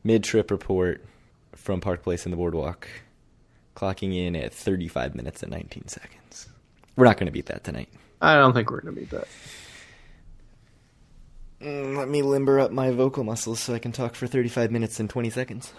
Mid-trip report from Park Place in the Boardwalk, clocking in at 35 minutes and 19 seconds. We're not going to beat that tonight. I don't think we're going to beat that. Let me limber up my vocal muscles so I can talk for 35 minutes and 20 seconds.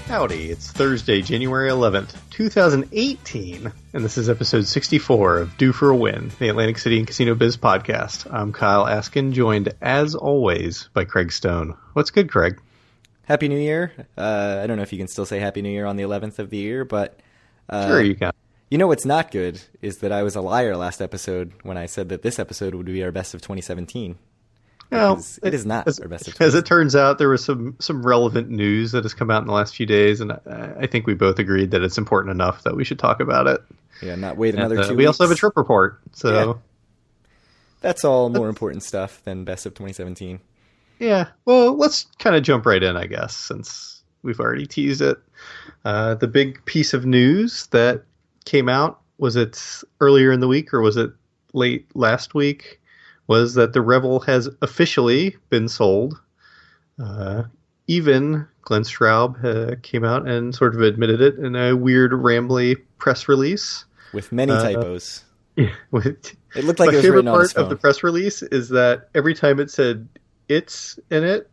Howdy, it's Thursday, January 11th, 2018, and this is episode 64 of Due for a Win, the Atlantic City and Casino Biz podcast. I'm Kyle Askin, joined, as always, by Craig Stone. What's good, Craig? Happy New Year. I don't know if you can still say Happy New Year on the 11th of the year, but... sure you can. You know what's not good is that I was a liar last episode when I said that this episode would be our best of 2017. Well, it is not our best of 2017. As it turns out, there was some relevant news that has come out in the last few days, and I think we both agreed that it's important enough that we should talk about it. Yeah, not wait another 2 weeks. We also have a trip report, so... Yeah. That's all more important stuff than best of 2017. Yeah, well, let's kind of jump right in, I guess, since we've already teased it. The big piece of news that came out, was it earlier in the week or was it late last week, was that the Revel has officially been sold. Even Glenn Straub came out and sort of admitted it in a weird, rambly press release. With many typos. Yeah, it looked like it was written on his phone. My favorite part of the press release is that every time it said "it's" in it,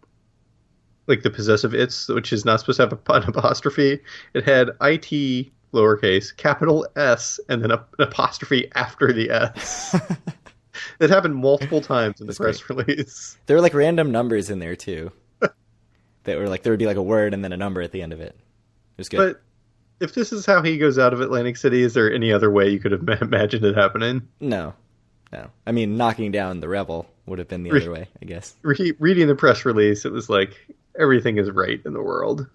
like the possessive "it's," which is not supposed to have an apostrophe, it had "it" lowercase, capital S, and then an apostrophe after the S. It happened multiple times in the press release. There were like random numbers in there too. That were like, there would be like a word and then a number at the end of it. It was good. But if this is how he goes out of Atlantic City, is there any other way you could have imagined it happening? No. I mean, knocking down the Revel would have been the other way, I guess. Reading the press release, it was like, everything is right in the world.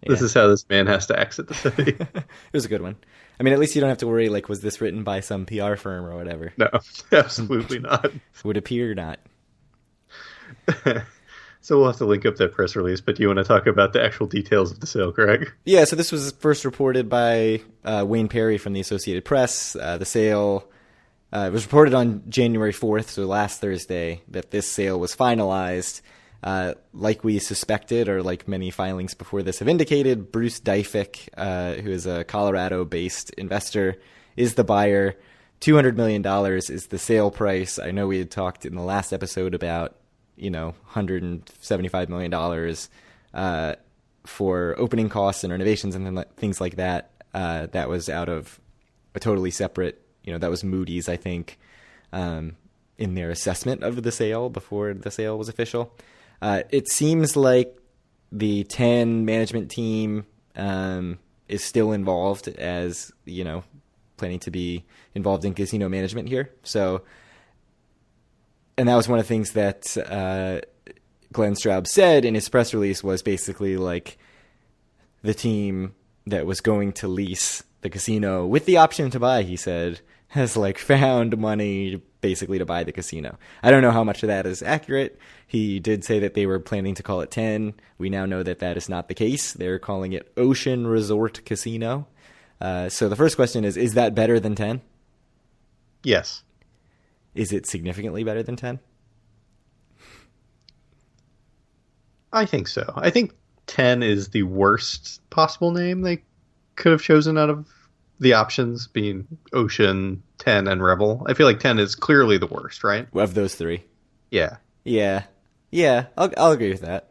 Yeah. This is how this man has to exit the city. It was a good one. I mean, at least you don't have to worry, like, was this written by some PR firm or whatever? No, absolutely not. Would appear not. So we'll have to link up that press release, but do you want to talk about the actual details of the sale, Craig? Yeah, so this was first reported by Wayne Perry from the Associated Press. The sale was reported on January 4th, so last Thursday, that this sale was finalized. Like we suspected, or like many filings before this have indicated, Bruce Dyfick, who is a Colorado-based investor, is the buyer. $200 million is the sale price. I know we had talked in the last episode about, $175 million for opening costs and renovations and things like that. That was out of a totally separate, that was Moody's, I think, in their assessment of the sale before the sale was official. It seems like the 10 management team is still involved as, planning to be involved in casino management here. So, and that was one of the things that Glenn Straub said in his press release was basically like the team that was going to lease the casino with the option to buy, he said, has like found money basically to buy the casino. I don't know how much of that is accurate. He did say that they were planning to call it 10. We now know that that is not the case. They're calling it Ocean Resort Casino. So the first question is that better than 10? Yes. Is it significantly better than 10? I think so. I think 10 is the worst possible name they could have chosen out of the options, being Ocean, 10, and Revel. I feel like 10 is clearly the worst, right? Of those three? Yeah. Yeah, I'll agree with that.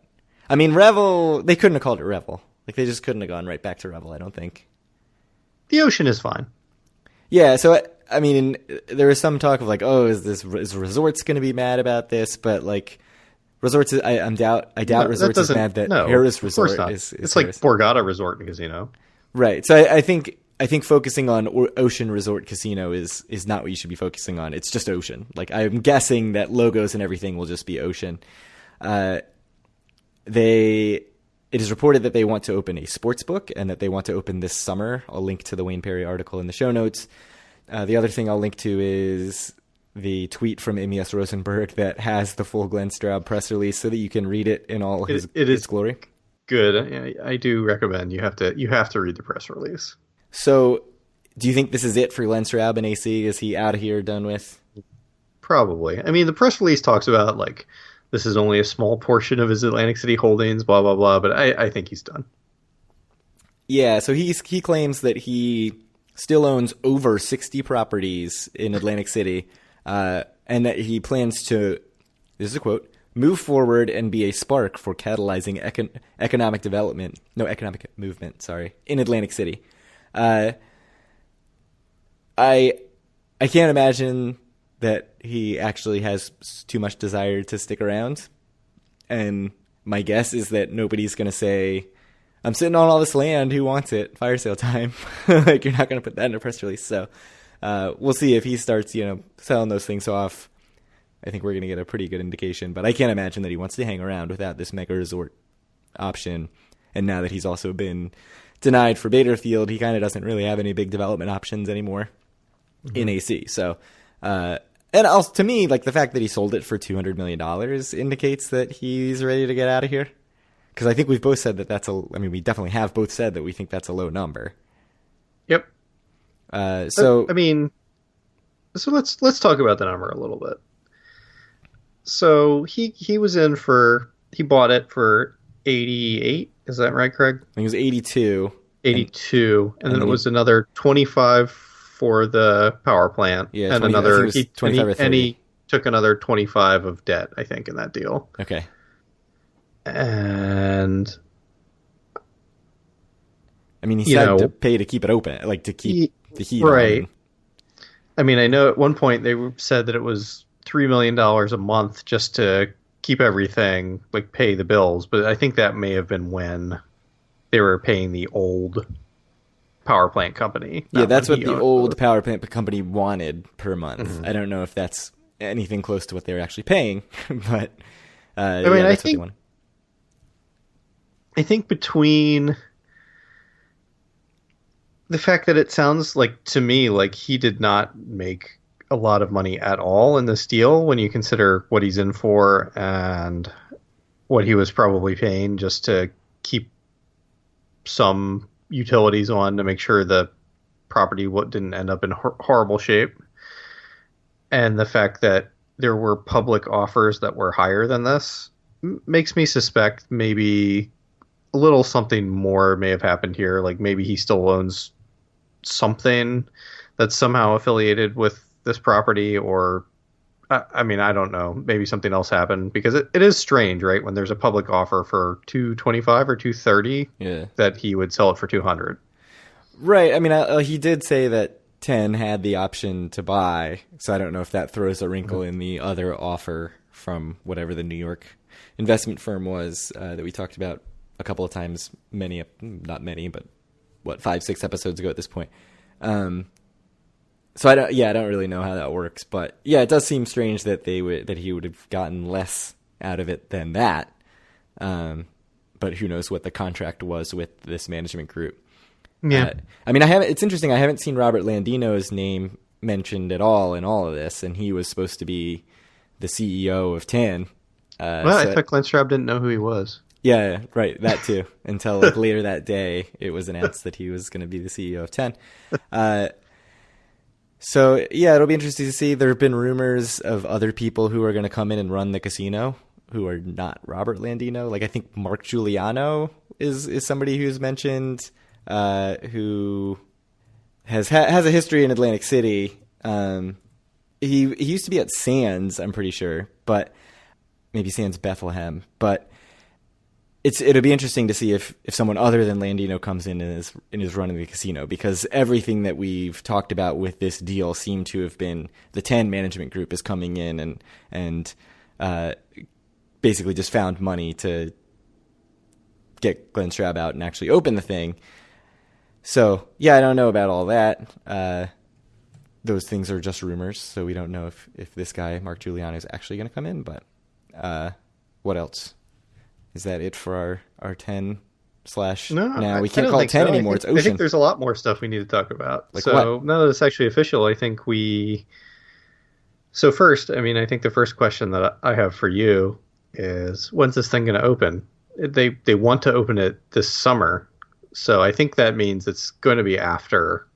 I mean, Revel, they couldn't have called it Revel. Like, they just couldn't have gone right back to Revel, I don't think. The Ocean is fine. Yeah, so, I mean, there was some talk of like, is Resorts going to be mad about this? But, like, Resorts, I doubt Resorts is mad that Harris Resort is It's like Borgata Resort and Casino. Right, so I think focusing on Ocean Resort Casino is not what you should be focusing on. It's just Ocean. Like, I'm guessing that logos and everything will just be Ocean. It is reported that they want to open a sports book and that they want to open this summer. I'll link to the Wayne Perry article in the show notes. The other thing I'll link to is the tweet from MES Rosenberg that has the full Glenn Straub press release so that you can read it in all its glory. Good. I do recommend you have to read the press release. So, do you think this is it for Glenn Straub and AC? Is he out of here, done with? Probably. I mean, the press release talks about like this is only a small portion of his Atlantic City holdings, blah blah blah. But I think he's done. Yeah. So he claims that he still owns over 60 properties in Atlantic City, and that he plans to. This is a quote. Move forward and be a spark for catalyzing economic movement. Sorry, in Atlantic City. I can't imagine that he actually has too much desire to stick around, and my guess is that nobody's going to say, "I'm sitting on all this land. Who wants it? Fire sale time." Like, you're not going to put that in a press release. So we'll see if he starts, selling those things off. I think we're going to get a pretty good indication, but I can't imagine that he wants to hang around without this mega resort option. And now that he's also been denied for Baderfield, he kind of doesn't really have any big development options anymore in AC. So, and also, to me, like the fact that he sold it for $200 million indicates that he's ready to get out of here. Because I think we've both said that we definitely have both said that we think that's a low number. Yep. So let's talk about the number a little bit. So he bought it for 88. Is that right, Craig? I think it was 82. 82, and then it was another 25 for the power plant. Yeah, and 25 or 30. And he took another 25 of debt, I think, in that deal. Okay. And I mean, he said to pay to keep it open, like to keep the heat right. on. I mean, I know at one point they said that it was $3 million a month just to keep everything, like pay the bills. But I think that may have been when they were paying the old power plant company. Yeah, that's what the old power plant company wanted per month. Mm-hmm. I don't know if that's anything close to what they were actually paying, but that's what they wanted. I think between the fact that it sounds like to me like he did not make a lot of money at all in this deal when you consider what he's in for and what he was probably paying just to keep some utilities on to make sure the property didn't end up in horrible shape. And the fact that there were public offers that were higher than this makes me suspect maybe a little something more may have happened here. Like maybe he still owns something that's somehow affiliated with this property, or I mean, I don't know. Maybe something else happened, because it is strange, right? When there's a public offer for $225 or $230, that he would sell it for $200. Right. I mean, he did say that 10 had the option to buy, so I don't know if that throws a wrinkle in the other offer from whatever the New York investment firm was that we talked about a couple of times, not many, but 5-6 episodes ago at this point. So I don't really know how that works, but yeah, it does seem strange that he would have gotten less out of it than that. But who knows what the contract was with this management group? Yeah, I mean, it's interesting. I haven't seen Robert Landino's name mentioned at all in all of this, and he was supposed to be the CEO of TAN. I thought Glenn Straub didn't know who he was. Yeah, right. That too. Until later that day, it was announced that he was going to be the CEO of TAN. So, yeah, it'll be interesting to see. There have been rumors of other people who are going to come in and run the casino who are not Robert Landino. Like, I think Mark Giuliano is somebody who's mentioned who has a history in Atlantic City. He used to be at Sands, I'm pretty sure, but maybe Sands Bethlehem. But it'll be interesting to see if someone other than Landino comes in and is running the casino, because everything that we've talked about with this deal seemed to have been the 10 management group is coming in and basically just found money to get Glenn Straub out and actually open the thing. So, yeah, I don't know about all that. Those things are just rumors, so we don't know if this guy, Mark Giuliano, is actually going to come in. But what else? Is that it for our 10 / No, we can't call it 10 anymore. It's Ocean. I think there's a lot more stuff we need to talk about. Like so what? now that it's actually official, I think we So first, I mean, I think the first question that I have for you is when's this thing going to open? They want to open it this summer, so I think that means it's going to be after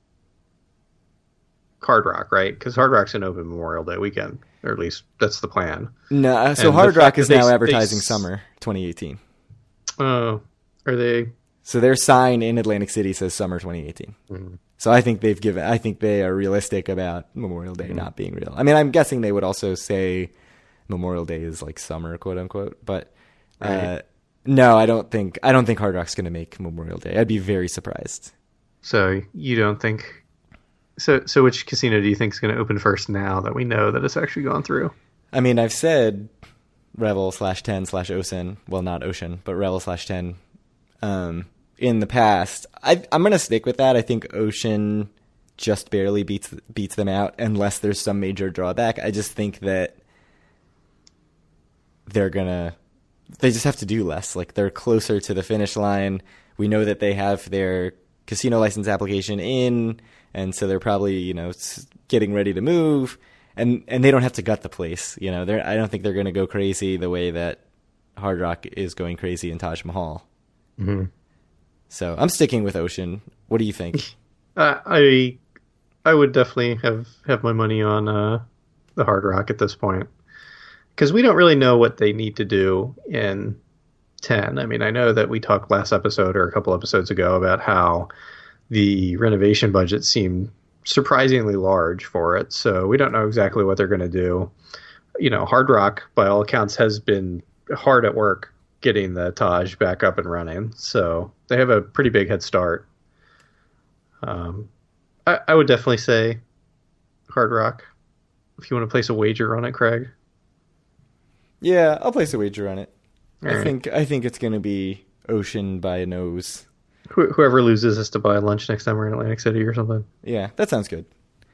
Hard Rock, right? Because Hard Rock's going to open Memorial Day weekend, or at least that's the plan. No, so And the Hard Rock fact is that now they advertising summer 2018. Oh, are they? So their sign in Atlantic City says summer 2018. Mhm. So I think I think they are realistic about Memorial Day not being real. I mean, I'm guessing they would also say Memorial Day is like summer, quote unquote. But Right. no, I don't think Hard Rock's going to make Memorial Day. I'd be very surprised. So you don't think? So which casino do you think is going to open first now that we know that it's actually gone through? I mean, I've said Revel/10/Ocean. Well, not Ocean, but Revel/10. In the past, I'm going to stick with that. I think Ocean just barely beats them out unless there's some major drawback. I just think that they just have to do less. Like, they're closer to the finish line. We know that they have their casino license application in, and so they're probably, getting ready to move, and they don't have to gut the place. I don't think they're going to go crazy the way that Hard Rock is going crazy in Taj Mahal. Mm-hmm. So I'm sticking with Ocean. What do you think? I would definitely have my money on the Hard Rock at this point because we don't really know what they need to do in 10. I mean, I know that we talked last episode or a couple episodes ago about how the renovation budget seemed surprisingly large for it, so we don't know exactly what they're going to do. Hard Rock, by all accounts, has been hard at work getting the Taj back up and running, so they have a pretty big head start. I would definitely say Hard Rock if you want to place a wager on it, Craig. Yeah, I'll place a wager on it. All I right. think it's going to be Ocean by a nose. Whoever loses has to buy lunch next time we're in Atlantic City or something. Yeah, that sounds good.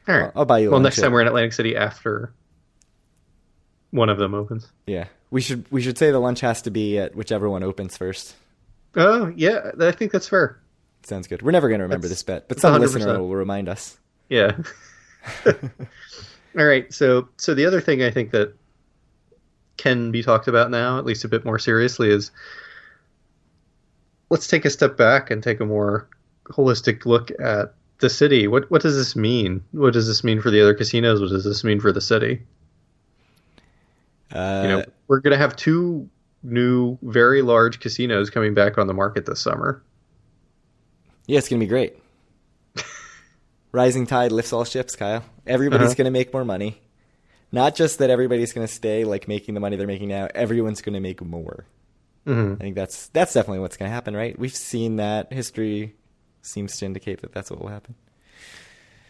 All right. I'll buy you Well, lunch. next time we're in Atlantic City after one of them opens. Yeah, we should say the lunch has to be at whichever one opens first. Oh, yeah, I think that's fair. Sounds good. We're never going to remember this bet, but It's some 100%. listener will remind us. Yeah. All right. So the other thing I think that can be talked about now, at least a bit more seriously, is let's take a step back and take a more holistic look at the city. What does this mean? What does this mean for the other casinos? What does this mean for the city? We're going to have two new, very large casinos coming back on the market this summer. Yeah, it's going to be great. Rising tide lifts all ships, Kyle. Everybody's going to make more money. Not just that everybody's going to stay like making the money they're making now. Everyone's going to make more. Mm-hmm. I think that's definitely what's going to happen, right? We've seen that. History seems to indicate that that's what will happen.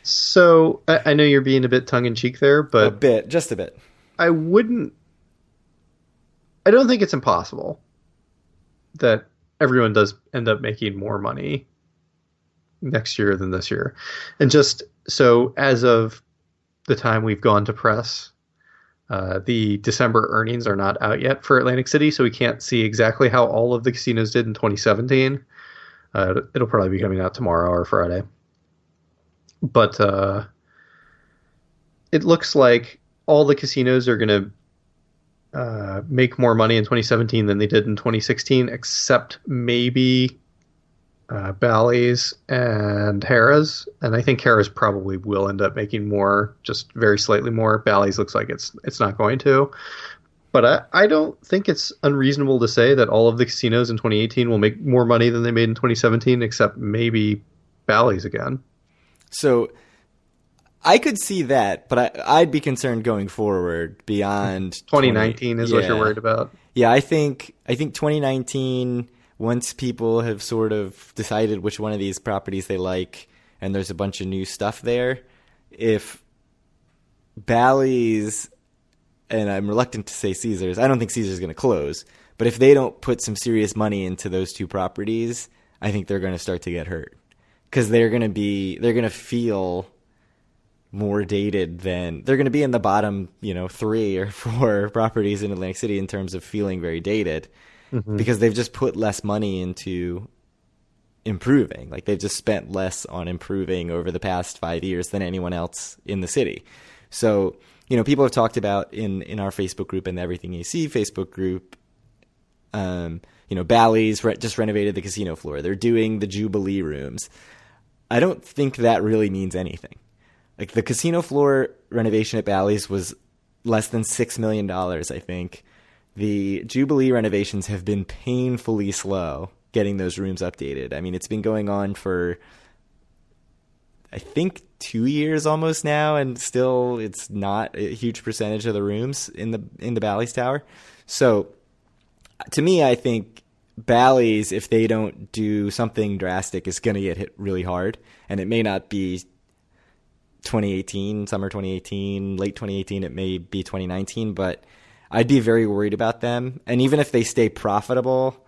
So I know you're being a bit tongue-in-cheek there, but Just a bit. I don't think it's impossible that everyone does end up making more money next year than this year. And just so as of the time we've gone to press, the December earnings are not out yet for Atlantic City, so we can't see exactly how all of the casinos did in 2017. It'll probably be coming out tomorrow or Friday. But it looks like all the casinos are going to make more money in 2017 than they did in 2016, except maybe Bally's and Harrah's. And I think Harrah's probably will end up making more, just very slightly more. Bally's looks like it's not going to. But I don't think it's unreasonable to say that all of the casinos in 2018 will make more money than they made in 2017, except maybe Bally's again. So I could see that, but I'd be concerned going forward beyond 2019 is what you're worried about. Yeah, I think 2019, once people have sort of decided which one of these properties they like, and there's a bunch of new stuff there, if Bally's, and I'm reluctant to say Caesars, I don't think Caesars is going to close, but if they don't put some serious money into those two properties, I think they're going to start to get hurt. Because they're going to feel more dated than they're going to be in the bottom, 3 or 4 properties in Atlantic City in terms of feeling very dated, because they've just put less money into improving. Like, they've just spent less on improving over the past 5 years than anyone else in the city. So, people have talked about in our Facebook group and the Everything AC Facebook group, Bally's just renovated the casino floor. They're doing the Jubilee rooms. I don't think that really means anything. Like, the casino floor renovation at Bally's was less than $6 million, I think. The Jubilee renovations have been painfully slow getting those rooms updated. I mean, it's been going on for, I think, 2 years almost now, and still it's not a huge percentage of the rooms in the Bally's Tower. So, to me, I think Bally's, if they don't do something drastic, is going to get hit really hard. And it may not be 2018, summer 2018, late 2018, it may be 2019, but I'd be very worried about them. And even if they stay profitable,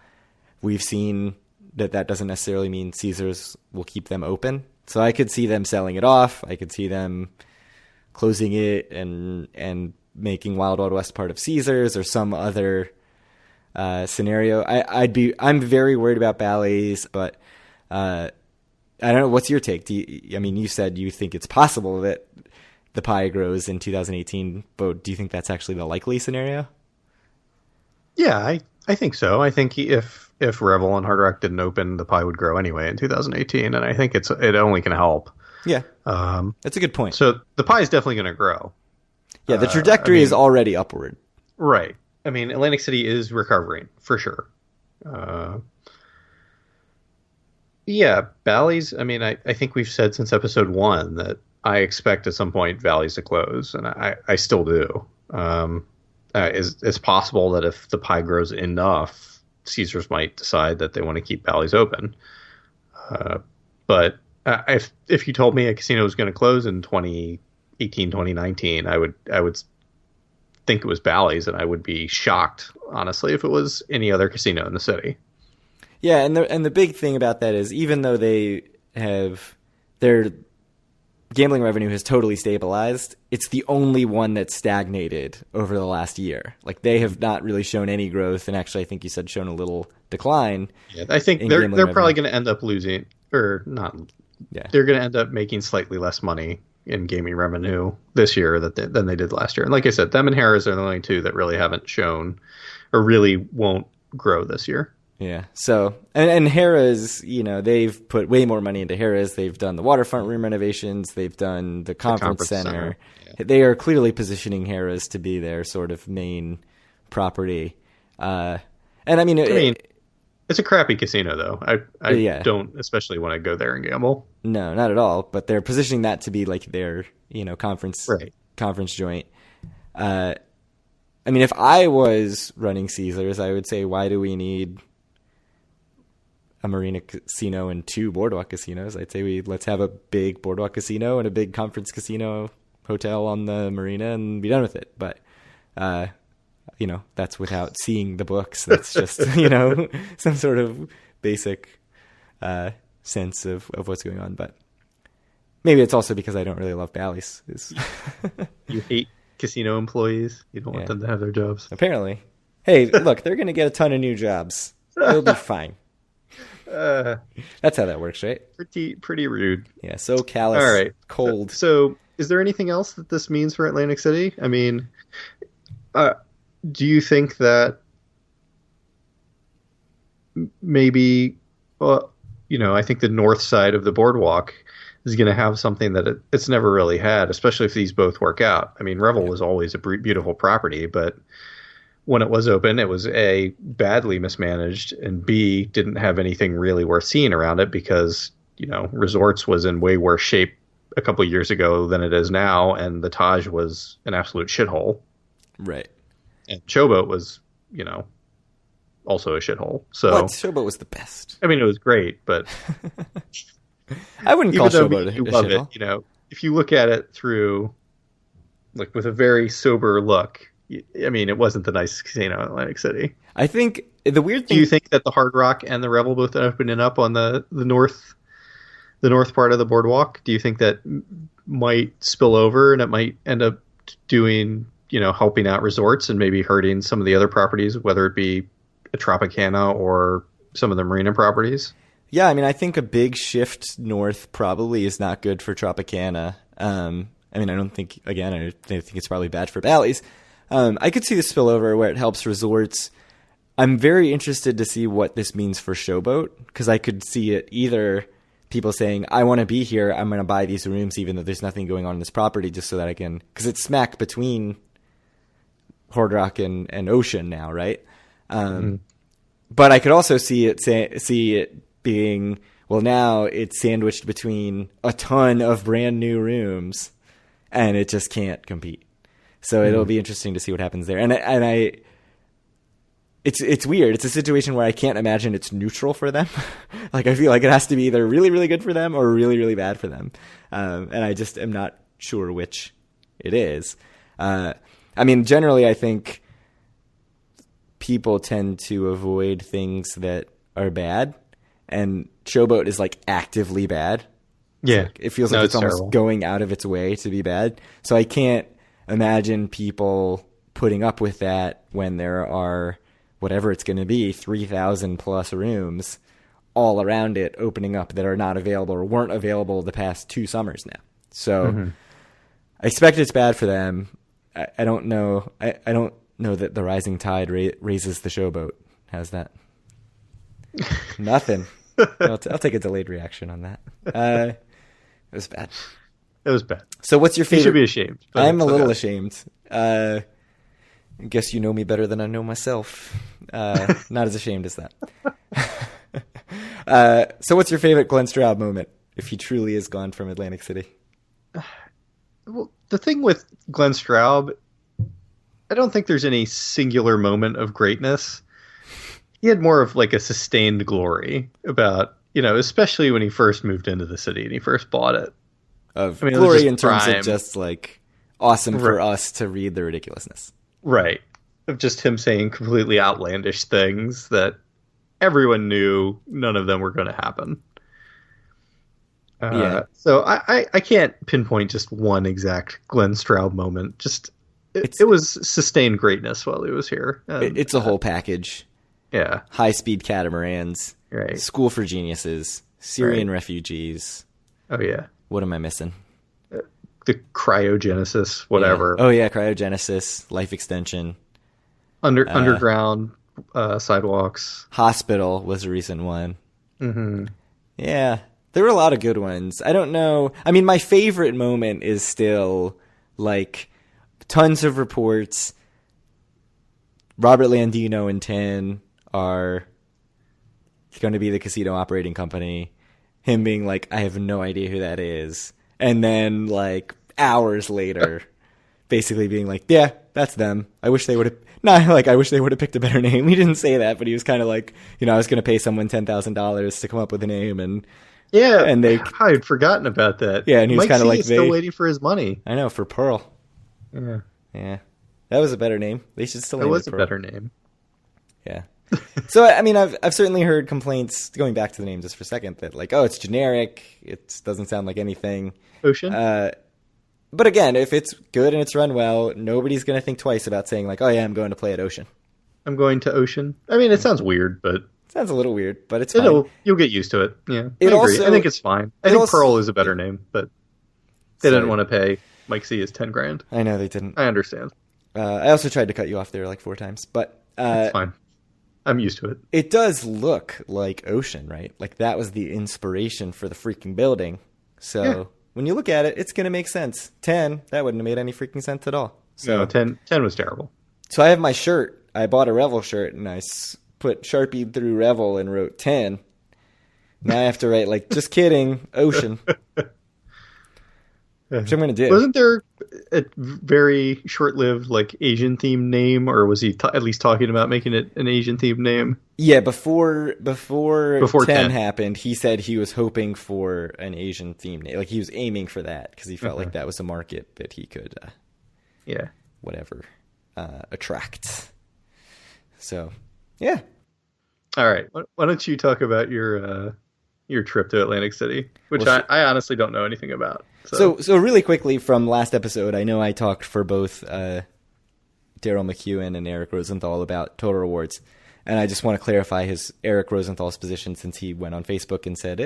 we've seen that doesn't necessarily mean Caesars will keep them open. So I could see them selling it off. I could see them closing it and making Wild Wild West part of Caesars or some other scenario. I'm very worried about Bally's, but I don't know. What's your take? You said you think it's possible that the pie grows in 2018, but do you think that's actually the likely scenario? Yeah, I think so. I think if Revel and Hard Rock didn't open, the pie would grow anyway in 2018, and I think it only can help. Yeah, that's a good point. So the pie is definitely going to grow. Yeah, the trajectory is already upward. Right. I mean, Atlantic City is recovering for sure. Yeah, Bally's. I mean, I think we've said since episode 1 that I expect at some point Bally's to close, and I still do. It's possible that if the pie grows enough, Caesars might decide that they want to keep Bally's open. But if you told me a casino was going to close in 2018, 2019, I would think it was Bally's, and I would be shocked, honestly, if it was any other casino in the city. Yeah, and the big thing about that is, even though they have their gambling revenue has totally stabilized, it's the only one that's stagnated over the last year. Like, they have not really shown any growth, and actually I think you said shown a little decline. Yeah, I think they're probably going to end up losing, or not. Yeah, they're going to end up making slightly less money in gaming revenue this year than they did last year. And like I said, them and Harrah's are the only two that really haven't shown or really won't grow this year. Yeah. So, and Harrah's, they've put way more money into Harrah's. They've done the waterfront room renovations. They've done the conference center. Yeah. They are clearly positioning Harrah's to be their sort of main property. And I mean, it's a crappy casino, though. I don't especially want to go there and gamble. No, not at all. But they're positioning that to be like their, conference joint. I mean, if I was running Caesars, I would say, why do we need a marina casino and 2 boardwalk casinos? I'd say let's have a big boardwalk casino and a big conference casino hotel on the marina and be done with it. But, that's without seeing the books. That's just, some sort of basic sense of what's going on. But maybe it's also because I don't really love Bally's. You hate casino employees. You don't want them to have their jobs. Apparently. Hey, look, they're going to get a ton of new jobs. They'll be fine. That's how that works, right? Pretty rude. Yeah, so callous, all right. Cold. So is there anything else that this means for Atlantic City? I mean, do you think that maybe, I think the north side of the boardwalk is going to have something that it's never really had, especially if these both work out. I mean, Revel was always a beautiful property, but when it was open, it was A, badly mismanaged, and B, didn't have anything really worth seeing around it because, Resorts was in way worse shape a couple of years ago than it is now, and the Taj was an absolute shithole. Right. And Showboat was, also a shithole. So what? Showboat was the best. I mean, it was great, but I wouldn't call Showboat a shithole. It, if you look at it through, like, with a very sober look, I mean, it wasn't the nicest casino in Atlantic City. I think the weird thing. Do you think that the Hard Rock and the Revel both opening up on the north part of the boardwalk? Do you think that might spill over and it might end up doing, helping out resorts and maybe hurting some of the other properties, whether it be a Tropicana or some of the marina properties? Yeah, I mean, I think a big shift north probably is not good for Tropicana. I mean, I don't think it's probably bad for Bally's. I could see the spillover where it helps resorts. I'm very interested to see what this means for Showboat, because I could see it either people saying, I want to be here, I'm going to buy these rooms even though there's nothing going on in this property, just so that I can, because it's smack between Hard Rock and Ocean now, right? But I could also see it being, well, now it's sandwiched between a ton of brand new rooms, and it just can't compete. So it'll be interesting to see what happens there. It's weird. It's a situation where I can't imagine it's neutral for them. Like, I feel like it has to be either really, really good for them or really, really bad for them. And I just am not sure which it is. I mean, generally, I think people tend to avoid things that are bad, and Showboat is like actively bad. Yeah. Like, it feels like it's almost terrible, going out of its way to be bad. So I can't imagine people putting up with that when there are, whatever it's going to be, 3,000 plus rooms all around it opening up that are not available or weren't available the past 2 summers now. So I expect it's bad for them. I don't know. I don't know that the rising tide raises the Showboat. How's that? Nothing. I'll take a delayed reaction on that. It was bad. It was bad. So what's your favorite? You should be ashamed. I'm a little ashamed. I guess you know me better than I know myself. Not as ashamed as that. So what's your favorite Glenn Straub moment, if he truly is gone from Atlantic City? Well, the thing with Glenn Straub, I don't think there's any singular moment of greatness. He had more of like a sustained glory about, especially when he first moved into the city and he first bought it. Glory in terms of just like awesome for us to read the ridiculousness. Right. Of just him saying completely outlandish things that everyone knew none of them were going to happen. So I can't pinpoint just one exact Glenn Straub moment. Just it was sustained greatness while he was here. It's a whole package. Yeah. High-speed catamarans. Right. School for Geniuses. Syrian refugees. Oh, yeah. What am I missing? The cryogenesis, whatever. Yeah. Oh, yeah, cryogenesis, life extension. Underground sidewalks. Hospital was a recent one. Mm-hmm. Yeah, there were a lot of good ones. I don't know. I mean, my favorite moment is still, like, tons of reports. Robert Landino and 10 are going to be the casino operating company. Him being like, I have no idea who that is. And then, like, hours later, basically being like, yeah, that's them. I wish they would have... I wish they would have picked a better name. He didn't say that, but he was kind of like, I was going to pay someone $10,000 to come up with a name. And yeah, and I had forgotten about that. Yeah, and he was kind of like... still waiting for his money. I know, for Pearl. Yeah. Yeah. That was a better name. They should still name it Pearl. It was a better name. Yeah. So, I mean, I've certainly heard complaints, going back to the name just for a second, that like, oh, it's generic. It doesn't sound like anything. Ocean? But again, if it's good and it's run well, nobody's going to think twice about saying like, oh yeah, I'm going to play at Ocean. I'm going to Ocean. I mean, it sounds weird, but... It sounds a little weird, but it's fine. You'll get used to it. Yeah, I agree. I think it's fine. I think Pearl is a better name, but they didn't want to pay Mike C. his $10,000. I know they didn't. I understand. I also tried to cut you off there like 4 times, but... It's fine. I'm used to it. It does look like Ocean, right? Like that was the inspiration for the freaking building. So when you look at it, it's going to make sense. 10, that wouldn't have made any freaking sense at all. So, no, 10 was terrible. So I have my shirt. I bought a Revel shirt and I put Sharpie through Revel and wrote 10. Now I have to write like, just kidding, Ocean. Which I'm going to do. Wasn't there a very short-lived like Asian-themed name, or was he at least talking about making it an Asian-themed name? Yeah, before 10 happened, he said he was hoping for an Asian-themed name. Like he was aiming for that because he felt like that was a market that he could, attract. So, yeah. All right. Why don't you talk about your trip to Atlantic City, which I honestly don't know anything about. So really quickly from last episode, I know I talked for both Daryl McEwen and Eric Rosenthal about total rewards, and I just want to clarify Eric Rosenthal's position since he went on Facebook and said,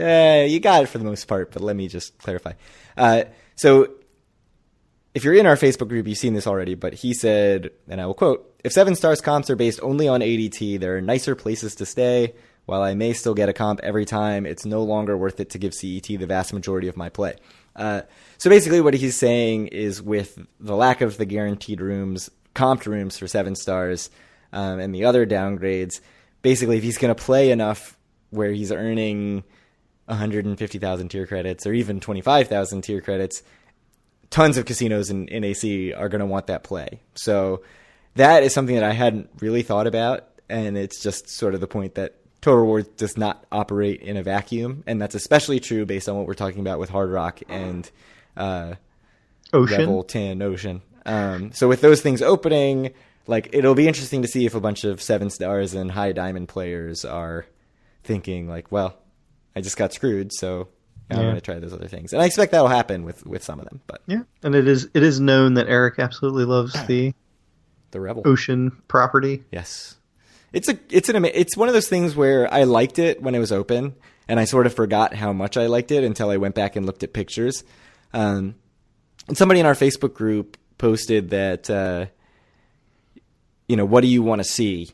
you got it for the most part, but let me just clarify. So if you're in our Facebook group, you've seen this already, but he said, and I will quote, "If 7-stars comps are based only on ADT, there are nicer places to stay. While I may still get a comp every time, it's no longer worth it to give CET the vast majority of my play." So basically what he's saying is, with the lack of the guaranteed rooms, comped rooms for 7-stars, and the other downgrades, basically if he's going to play enough where he's earning 150,000 tier credits or even 25,000 tier credits, tons of casinos in AC are going to want that play. So that is something that I hadn't really thought about, and it's just sort of the point that Total Rewards does not operate in a vacuum, and that's especially true based on what we're talking about with Hard Rock and Revel, Tin, Ocean. So with those things opening, like, it'll be interesting to see if a bunch of 7-stars and high diamond players are thinking like, well, I just got screwed, so I'm going to try those other things. And I expect that'll happen with some of them. But yeah, and it is known that Eric absolutely loves the Revel Ocean property. Yes. It's one of those things where I liked it when it was open, and I sort of forgot how much I liked it until I went back and looked at pictures. And somebody in our Facebook group posted that, what do you want to see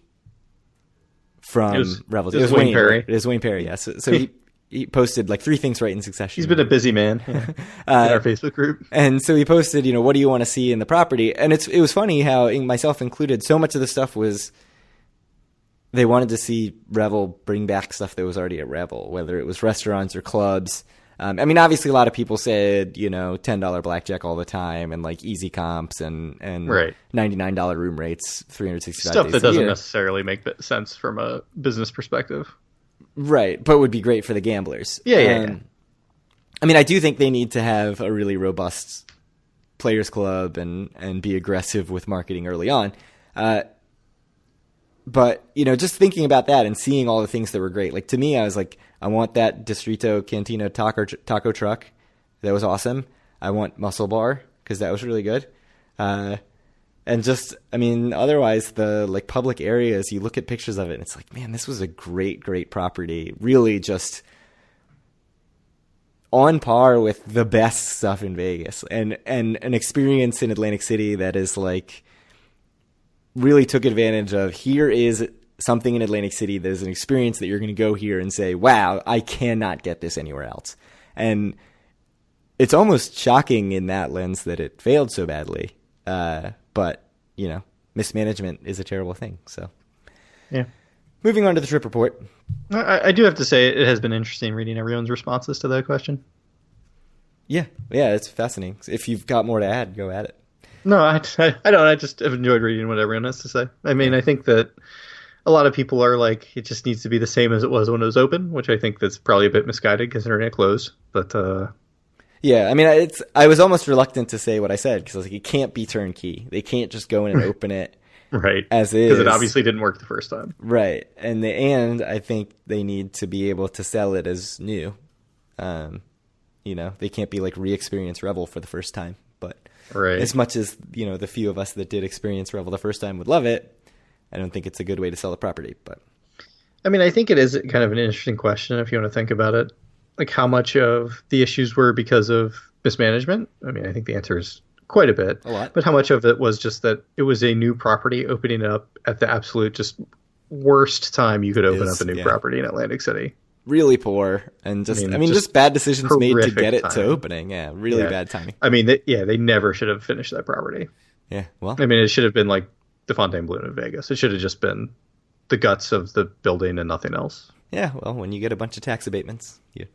from Revel? It was Wayne Perry. It was Wayne Perry, yes. So he posted like 3 things right in succession. He's been a busy man in our Facebook group. And so he posted, what do you want to see in the property? And it was funny how, myself included, so much of the stuff was they wanted to see Revel bring back stuff that was already at Revel, whether it was restaurants or clubs. Obviously a lot of people said, $10 blackjack all the time and like easy comps and right. $99 room rates, 365 stuff days that a doesn't year. necessarily make sense from a business perspective. Right, but would be great for the gamblers. Yeah. I do think they need to have a really robust players club and be aggressive with marketing early on. But, just thinking about that and seeing all the things that were great, like, to me, I was like, I want that Distrito Cantina taco truck. That was awesome. I want Muscle Bar, because that was really good. And just, otherwise, the like public areas, you look at pictures of it, and it's like, man, this was a great, great property. Really just on par with the best stuff in Vegas. And an experience in Atlantic City that is like, really took advantage of, here is something in Atlantic City that is an experience that you're going to go here and say, wow, I cannot get this anywhere else. And it's almost shocking in that lens that it failed so badly. But, mismanagement is a terrible thing. So, yeah. Moving on to the trip report. I do have to say it has been interesting reading everyone's responses to that question. Yeah, it's fascinating. If you've got more to add, go at it. No, I don't. I just have enjoyed reading what everyone has to say. I think that a lot of people are like, it just needs to be the same as it was when it was open, which I think that's probably a bit misguided considering it closed. But yeah, I was almost reluctant to say what I said, because I was like, it can't be turnkey. They can't just go in and open it right as is, because it obviously didn't work the first time. Right, and I think they need to be able to sell it as new. They can't be like re-experience Revel for the first time. But right. As much as the few of us that did experience Revel the first time would love it, I don't think it's a good way to sell the property. But I think it is kind of an interesting question if you want to think about it. Like, how much of the issues were because of mismanagement? I think the answer is quite a bit. A lot. But how much of it was just that it was a new property opening up at the absolute just worst time you could open up a new property in Atlantic City? Really poor, and just bad decisions made to get it to opening. Yeah, really bad timing. They never should have finished that property. Yeah, well, it should have been like the Fontainebleau in Vegas. It should have just been the guts of the building and nothing else. Yeah, well, when you get a bunch of tax abatements, you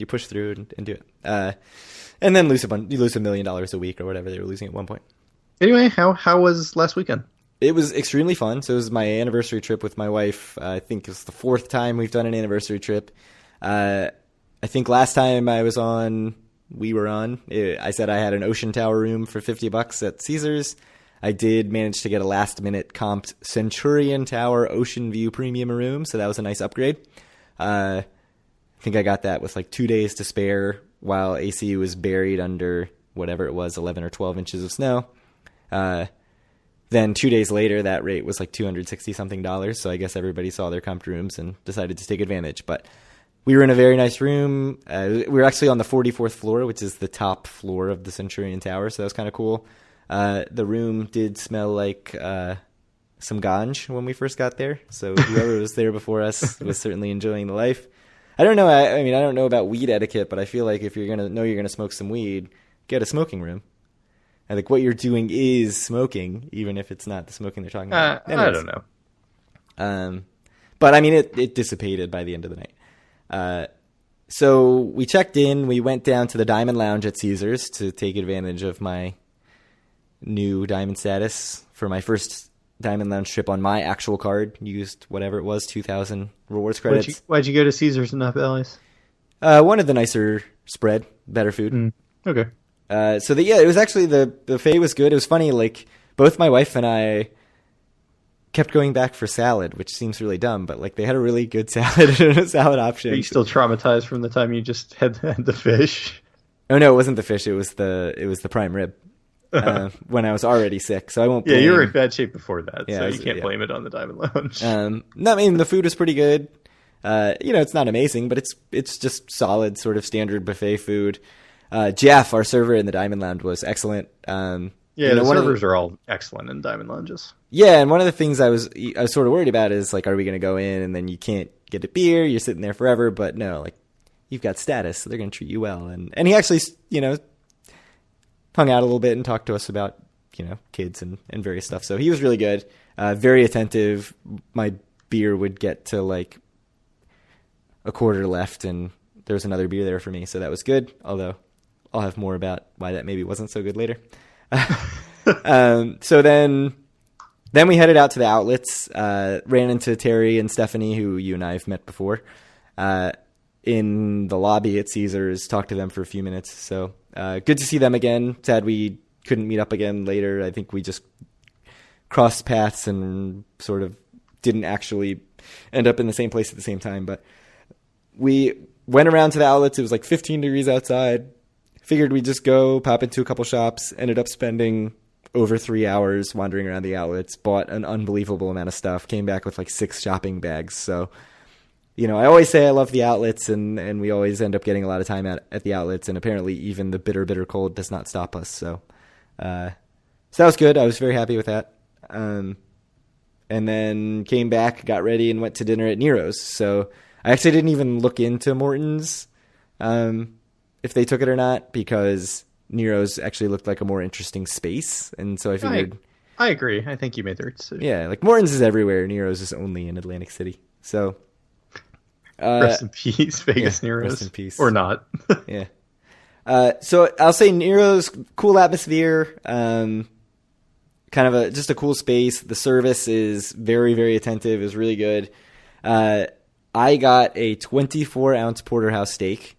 push through and do it, and then lose $1 million a week or whatever they were losing at one point. Anyway, how was last weekend? It was extremely fun. So it was my anniversary trip with my wife. I think it's the 4th time we've done an anniversary trip. I think last time we were on, I said I had an Ocean Tower room for $50 at Caesars. I did manage to get a last-minute comped Centurion Tower Ocean View Premium room, so that was a nice upgrade. I think I got that with like 2 days to spare while AC was buried under whatever it was, 11 or 12 inches of snow. Then 2 days later, that rate was like $260-something. So I guess everybody saw their comped rooms and decided to take advantage. But we were in a very nice room. We were actually on the 44th floor, which is the top floor of the Centurion Tower, so that was kind of cool. The room did smell like some ganj when we first got there, so whoever was there before us was certainly enjoying the life. I don't know. I mean, I don't know about weed etiquette, but I feel like if you're gonna smoke some weed, get a smoking room. I think what you're doing is smoking, even if it's not the smoking they're talking about. I don't know. But I mean, it dissipated by the end of the night. So we checked in. We went down to the Diamond Lounge at Caesars to take advantage of my new Diamond status for my first Diamond Lounge trip on my actual card. Used whatever it was, 2,000 rewards credits. Why'd you go to Caesars and not Bally's? One of the nicer spread, better food. Okay. It was actually the buffet was good. It was funny, like both my wife and I kept going back for salad, which seems really dumb, but like they had a really good salad option. Are you still traumatized from the time you just had the fish? Oh no, it wasn't the fish. It was the prime rib. When I was already sick, so I won't blame. Yeah, you were in bad shape before that, yeah, so you can't blame it on the Diamond Lounge. No, I mean the food was pretty good. It's not amazing, but it's just solid, sort of standard buffet food. Jeff, our server in the Diamond Lounge, was excellent. The servers are all excellent in Diamond Lounges. Yeah, and one of the things I was sort of worried about is like, are we going to go in and then you can't get a beer? You're sitting there forever, but no, like you've got status, so they're going to treat you well. And he actually, hung out a little bit and talked to us about, kids and various stuff. So he was really good, very attentive. My beer would get to like a quarter left and there was another beer there for me. So that was good. Although I'll have more about why that maybe wasn't so good later. So then we headed out to the outlets, ran into Terry and Stephanie, who you and I have met before, in the lobby at Caesars, talked to them for a few minutes. So good to see them again. Sad we couldn't meet up again later. I think we just crossed paths and sort of didn't actually end up in the same place at the same time. But we went around to the outlets. It was like 15 degrees outside. Figured we'd just go pop into a couple shops. Ended up spending over 3 hours wandering around the outlets. Bought an unbelievable amount of stuff. Came back with like 6 shopping bags. So, I always say I love the outlets, and we always end up getting a lot of time at the outlets. And apparently even the bitter, bitter cold does not stop us. So that was good. I was very happy with that. And then came back, got ready, and went to dinner at Nero's. So I actually didn't even look into Morton's, if they took it or not, because Nero's actually looked like a more interesting space. And so I figured... I agree. I think you made the right decision. Yeah, like Morton's is everywhere. Nero's is only in Atlantic City. So... rest in peace, Vegas Nero's. Rest in peace. Or not. Yeah. So I'll say Nero's, cool atmosphere, kind of just a cool space. The service is very, very attentive, is really good. I got a 24-ounce porterhouse steak,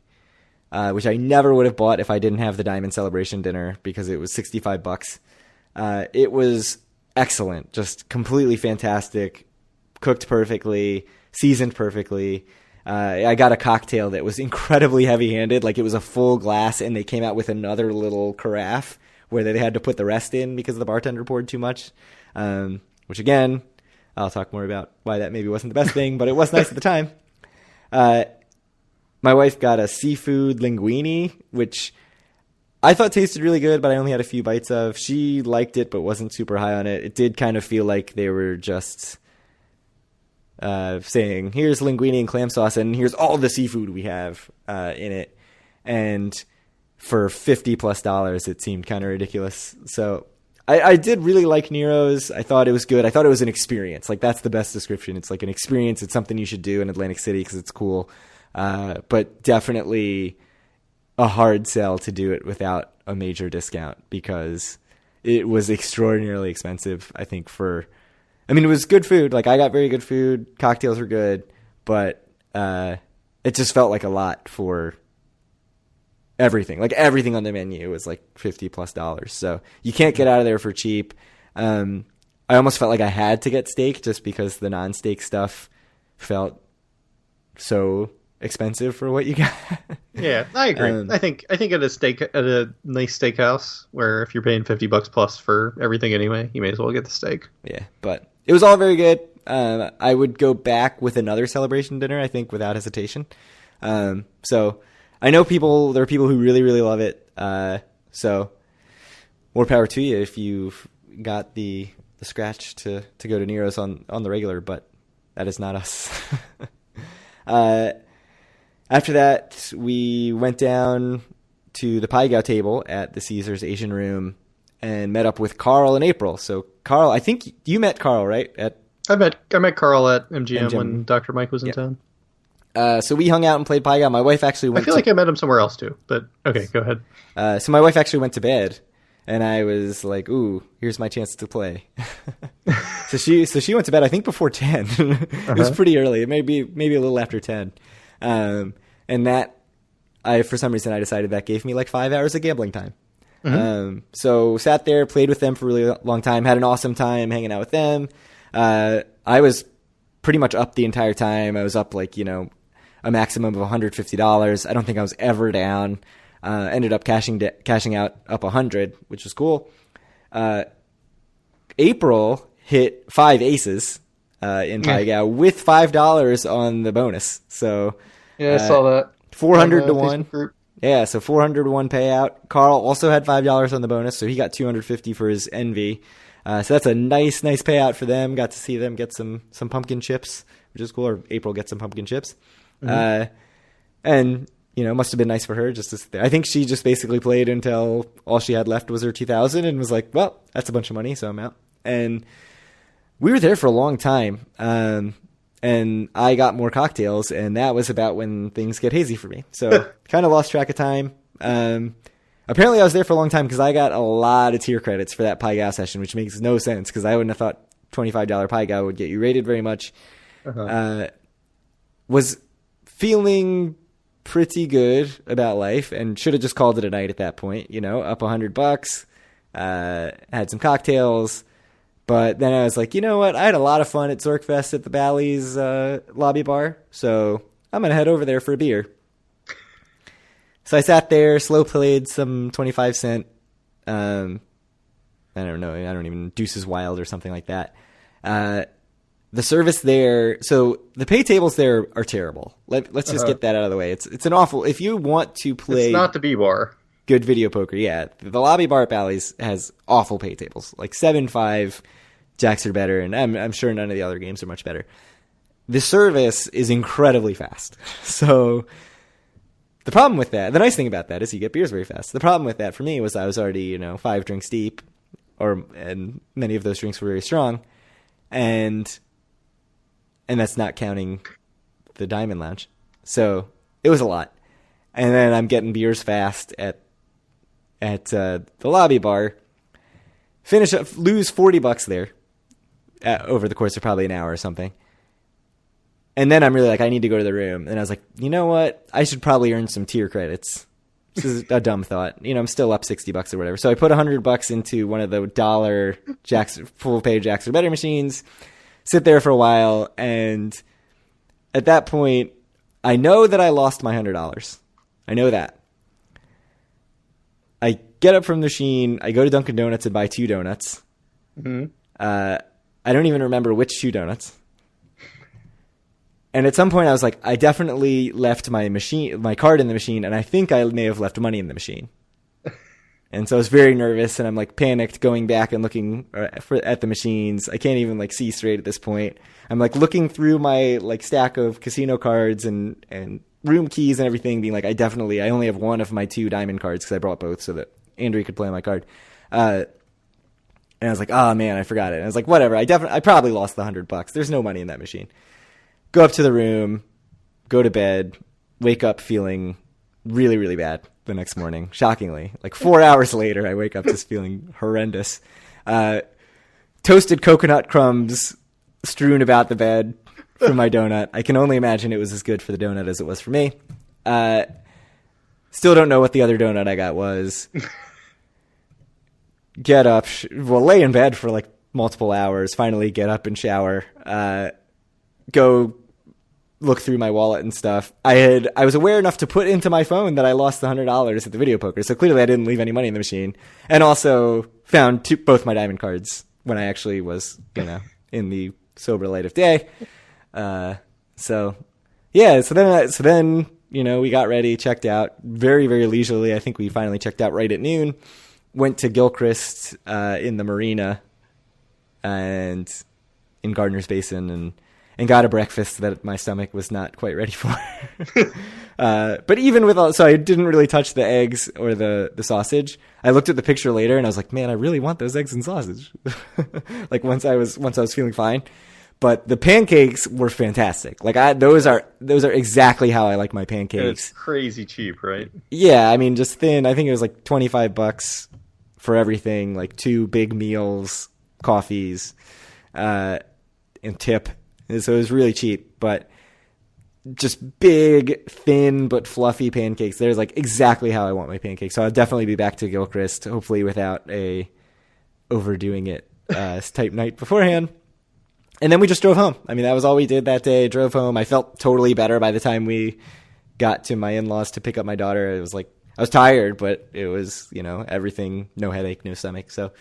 which I never would have bought if I didn't have the Diamond Celebration dinner, because it was $65. It was excellent, just completely fantastic, cooked perfectly, seasoned perfectly. I got a cocktail that was incredibly heavy-handed, like it was a full glass, and they came out with another little carafe where they had to put the rest in because the bartender poured too much, which again, I'll talk more about why that maybe wasn't the best thing, but it was nice at the time. My wife got a seafood linguine, which I thought tasted really good, but I only had a few bites of. She liked it, but wasn't super high on it. It did kind of feel like they were just saying, here's linguine and clam sauce, and here's all the seafood we have in it. And for $50+ it seemed kind of ridiculous. So I did really like Nero's. I thought it was good. I thought it was an experience. Like, that's the best description. It's like an experience. It's something you should do in Atlantic City because it's cool. But definitely a hard sell to do it without a major discount, because it was extraordinarily expensive, I think, it was good food. Like, I got very good food. Cocktails were good, but it just felt like a lot for everything. Like, everything on the menu was like $50+. So you can't get out of there for cheap. I almost felt like I had to get steak just because the non-steak stuff felt so expensive for what you got. Yeah, I agree. I think at a nice steakhouse where if you're paying $50 plus for everything anyway, you may as well get the steak. Yeah, but it was all very good. I would go back with another celebration dinner, I think, without hesitation. So I know there are people who really, really love it. So more power to you if you've got the scratch to go to Nero's on the regular, but that is not us. After that, we went down to the Pai Gow table at the Caesars Asian Room and met up with Carl and April. So Carl, I think you met Carl, right? I met Carl at MGM when Dr. Mike was in town. So we hung out and played Pai Gow. My wife actually went. I feel like I met him somewhere else too, but okay, go ahead. So my wife actually went to bed, and I was like, "Ooh, here's my chance to play." so she went to bed, I think before 10. It was pretty early, maybe a little after 10, and that for some reason I decided that gave me like 5 hours of gambling time. So sat there, played with them for a really long time, had an awesome time hanging out with them. I was pretty much up the entire time. I was up like, a maximum of $150. I don't think I was ever down. Ended up cashing out up 100, which was cool. April hit 5 aces in Pai Gow with $5 on the bonus. So yeah, I saw that. 400 to 1. Yeah, so 400 to 1 payout. Carl also had $5 on the bonus, so he got 250 for his envy. So that's a nice payout for them. Got to see them get some pumpkin chips, which is cool. Or April get some pumpkin chips. And must have been nice for her just to sit there. I think she just basically played until all she had left was her 2,000 and was like, well, that's a bunch of money, so I'm out. And we were there for a long time. And I got more cocktails, and that was about when things get hazy for me. So kind of lost track of time. Apparently I was there for a long time because I got a lot of tier credits for that Pai Gow session, which makes no sense because I wouldn't have thought $25 Pai Gow would get you rated very much. Was feeling pretty good about life and should have just called it a night at that point, up $100, had some cocktails. But then I was like, you know what? I had a lot of fun at Zorkfest at the Bally's lobby bar, so I'm going to head over there for a beer. So I sat there, slow played some 25-cent, I don't know, I don't even, Deuces Wild or something like that. The service there, so the pay tables there are terrible. Let's just get that out of the way. It's an awful, if you want to play... It's not the B-bar. Good video poker, yeah. The lobby bar at Bally's has awful pay tables, like 7-5, jacks are better, and I'm sure none of the other games are much better. The service is incredibly fast. So the problem with that, the nice thing about that is you get beers very fast. The problem with that for me was I was already, 5 drinks deep, and many of those drinks were very strong, and that's not counting the Diamond Lounge. So it was a lot. And then I'm getting beers fast at the lobby bar, finish up, lose $40 there over the course of probably an hour or something. And then I'm really like, I need to go to the room. And I was like, you know what? I should probably earn some tier credits. This is a dumb thought. I'm still up $60 or whatever. So I put $100 into one of the dollar full pay Jacks or Better machines, sit there for a while. And at that point, I know that I lost my $100. I know that. I get up from the machine. I go to Dunkin' Donuts and buy 2 donuts. I don't even remember which 2 donuts. And at some point I was like, I definitely left my card in the machine, and I think I may have left money in the machine. And so I was very nervous, and I'm like panicked going back and looking at the machines. I can't even like see straight at this point. I'm like looking through my like stack of casino cards and room keys and everything, being like, I only have one of my 2 diamond cards because I brought both so that Andrea could play on my card. And I was like, oh man, I forgot it. And I was like, whatever. I probably lost the $100. There's no money in that machine. Go up to the room, go to bed, wake up feeling really, really bad the next morning. Shockingly, like 4 hours later, I wake up just feeling horrendous. Toasted coconut crumbs strewn about the bed from my donut. I can only imagine it was as good for the donut as it was for me. Still don't know what the other donut I got was. Get up, lay in bed for like multiple hours, finally get up and shower, go look through my wallet and stuff. I was aware enough to put into my phone that I lost the $100 at the video poker, so clearly I didn't leave any money in the machine, and also found both my diamond cards when I actually was, in the sober light of day. So then we got ready, checked out very, very leisurely. I think we finally checked out right at noon. Went to Gilchrist in the marina and in Gardner's Basin and got a breakfast that my stomach was not quite ready for. But even with all, so I didn't really touch the eggs or the sausage. I looked at the picture later and I was like, man, I really want those eggs and sausage. Like once I was feeling fine. But the pancakes were fantastic. Like those are exactly how I like my pancakes. And it's crazy cheap, right? Yeah, I mean, just thin. I think it was like $25 for everything, like 2 big meals, coffees, and tip. And so it was really cheap, but just big, thin, but fluffy pancakes. There's like exactly how I want my pancakes. So I'll definitely be back to Gilchrist, hopefully without a overdoing it type night beforehand. And then we just drove home. I mean, that was all we did that day. Drove home. I felt totally better by the time we got to my in-laws to pick up my daughter. It was like, I was tired, but it was, everything, no headache, no stomach. So,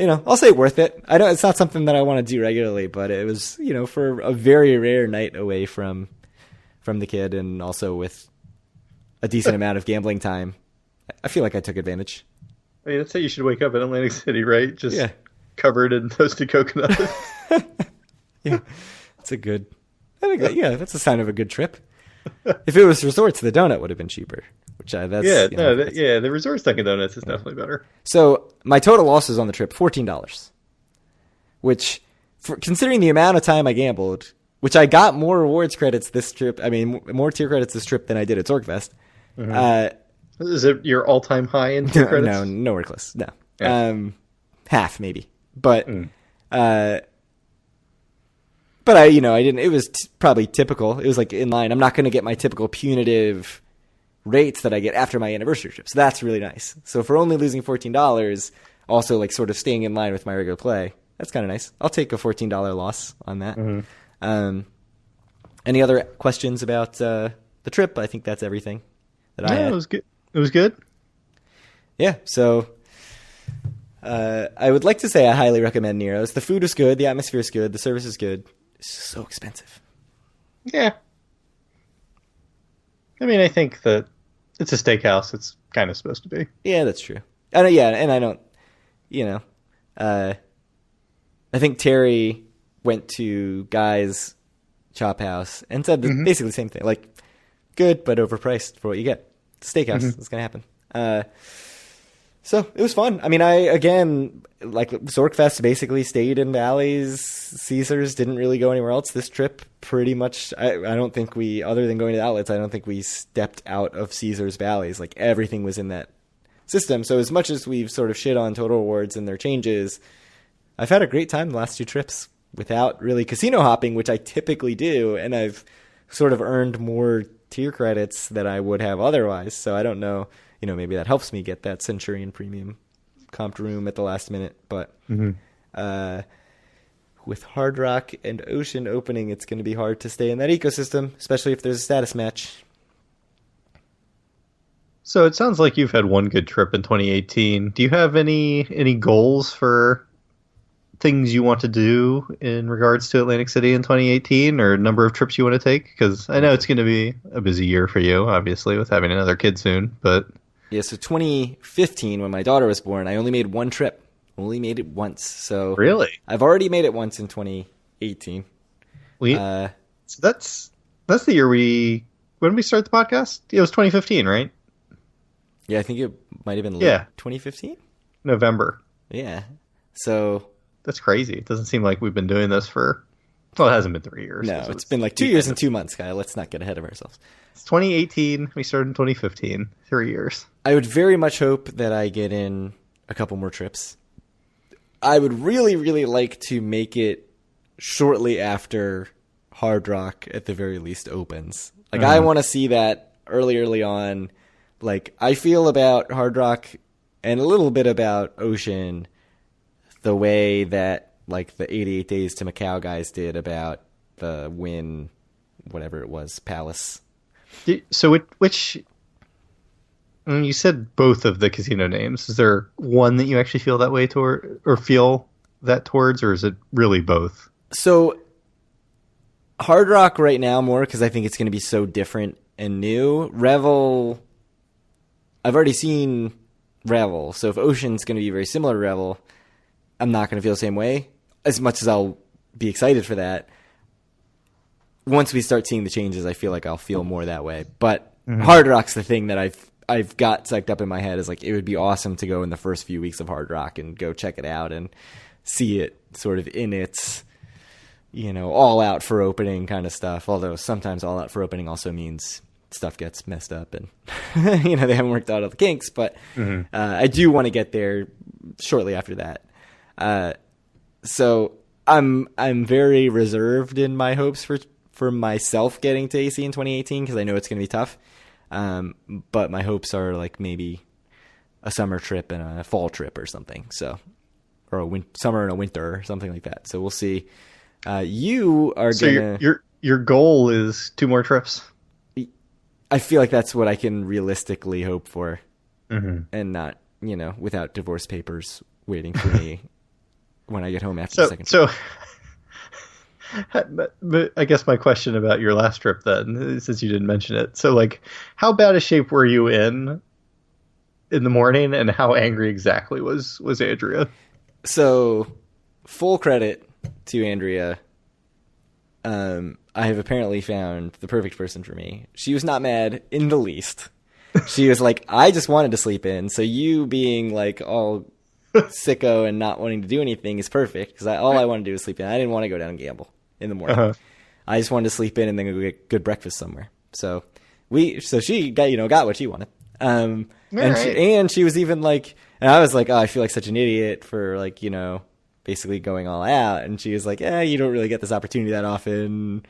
I'll say worth it. It's not something that I want to do regularly, but it was, for a very rare night away from the kid and also with a decent amount of gambling time. I feel like I took advantage. I mean, that's how you should wake up in Atlantic City, right? Just covered in toasted coconut. Yeah, that's that's a sign of a good trip. If it was resorts, the donut would have been cheaper. The resorts Dunkin' Donuts is definitely better. So my total losses on the trip, $14, which, considering the amount of time I gambled, which I got more rewards credits this trip. I mean, more tier credits this trip than I did at Zorgfest. Mm-hmm. Is it your all-time high in tier credits? No, nowhere close. No, half maybe, but. But I didn't. It was probably typical. It was like in line. I'm not going to get my typical punitive rates that I get after my anniversary trip. So that's really nice. So for only losing $14, also like sort of staying in line with my regular play, that's kind of nice. I'll take a $14 loss on that. Mm-hmm. Any other questions about the trip? I think that's everything that I had. It was good. It was good. Yeah. So I would like to say I highly recommend Nero's. The food is good. The atmosphere is good. The service is good. It's so expensive. Yeah. I mean, I think that it's a steakhouse. It's kind of supposed to be. Yeah, that's true. And I don't, I think Terry went to Guy's Chop House and said basically the same thing. Like, good, but overpriced for what you get. It's a steakhouse. It's going to happen. So it was fun. I mean, like Zorkfest basically stayed in Valleys. Caesars didn't really go anywhere else. This trip pretty much, I don't think other than going to the outlets, I don't think we stepped out of Caesars Valleys. Like everything was in that system. So as much as we've sort of shit on Total Rewards and their changes, I've had a great time the last 2 trips without really casino hopping, which I typically do. And I've sort of earned more tier credits than I would have otherwise. So I don't know. Maybe that helps me get that Centurion Premium comped room at the last minute. But with Hard Rock and Ocean opening, it's going to be hard to stay in that ecosystem, especially if there's a status match. So it sounds like you've had one good trip in 2018. Do you have any goals for things you want to do in regards to Atlantic City in 2018, or number of trips you want to take? Because I know it's going to be a busy year for you, obviously, with having another kid soon, but... Yeah, so 2015, when my daughter was born, I only made one trip. Only made it once. So really? I've already made it once in 2018. So that's the year when did we start the podcast? It was 2015, right? Yeah, I think it might have been late 2015? November. Yeah. So... That's crazy. It doesn't seem like we've been doing this for... Well, it hasn't been 3 years. No, it's been like 2 years and 2 months, Kyle. Let's not get ahead of ourselves. It's 2018. We started in 2015. 3 years. I would very much hope that I get in a couple more trips. I would really, really like to make it shortly after Hard Rock, at the very least, opens. Like, I want to see that early on. Like, I feel about Hard Rock and a little bit about Ocean the way that, like, the 88 Days to Macau guys did about the Wynn, whatever it was, Palace. So which... You said both of the casino names. Is there one that you actually feel that way toward, or feel that towards, or is it really both? So Hard Rock right now more because I think it's going to be so different and new. Revel, I've already seen Revel, so if Ocean's going to be very similar to Revel, I'm not going to feel the same way as much as I'll be excited for that. Once we start seeing the changes, I feel like I'll feel more that way. But Hard Rock's the thing that I've got psyched up in my head is like it would be awesome to go in the first few weeks of Hard Rock and go check it out and see it sort of in its, all out for opening kind of stuff. Although sometimes all out for opening also means stuff gets messed up and they haven't worked out all the kinks. But I do want to get there shortly after that. So I'm very reserved in my hopes for myself getting to AC in 2018 because I know it's going to be tough. But my hopes are like maybe a summer trip and a fall trip or something. So, or a summer and a winter or something like that. So we'll see. You are gonna. Your goal is 2 more trips. I feel like that's what I can realistically hope for, and not without divorce papers waiting for me when I get home after the second trip. But I guess my question about your last trip then, since you didn't mention it. So, like, how bad a shape were you in the morning, and how angry exactly was Andrea? So, full credit to Andrea. I have apparently found the perfect person for me. She was not mad in the least. She was like, I just wanted to sleep in, so you being like all sicko and not wanting to do anything is perfect, because all I wanted to do was sleep in. I didn't want to go down and gamble in the morning. I just wanted to sleep in and then go get good breakfast somewhere. So she got what she wanted. And she was even like, and I was like, oh, I feel like such an idiot for like, basically going all out. And she was like, you don't really get this opportunity that often.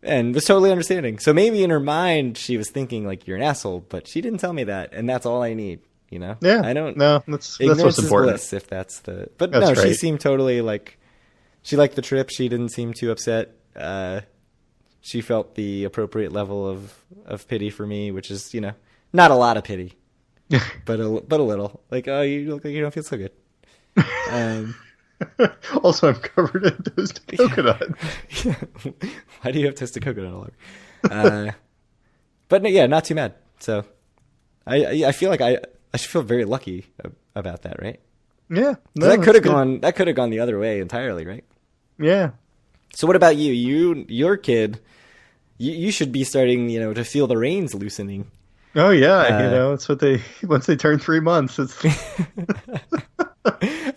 And was totally understanding. So maybe in her mind, she was thinking like, you're an asshole, but she didn't tell me that. And that's all I need, Yeah. I don't. No, that's what's important. Bliss, if that's right. She seemed totally like, she liked the trip. She didn't seem too upset. She felt the appropriate level of pity for me, which is, not a lot of pity, but a little. Like, oh, you look like you don't feel so good. Also, I'm covered in toasted coconut. Yeah. Why do you have toasted coconut all over? But yeah, not too mad. So I feel like I should feel very lucky about that, right? Yeah, no, that could have gone. That could have gone the other way entirely, right? Yeah. So what about you? Your kid, you should be starting, to feel the reins loosening. Oh yeah, it's what once they turn 3 months. It's.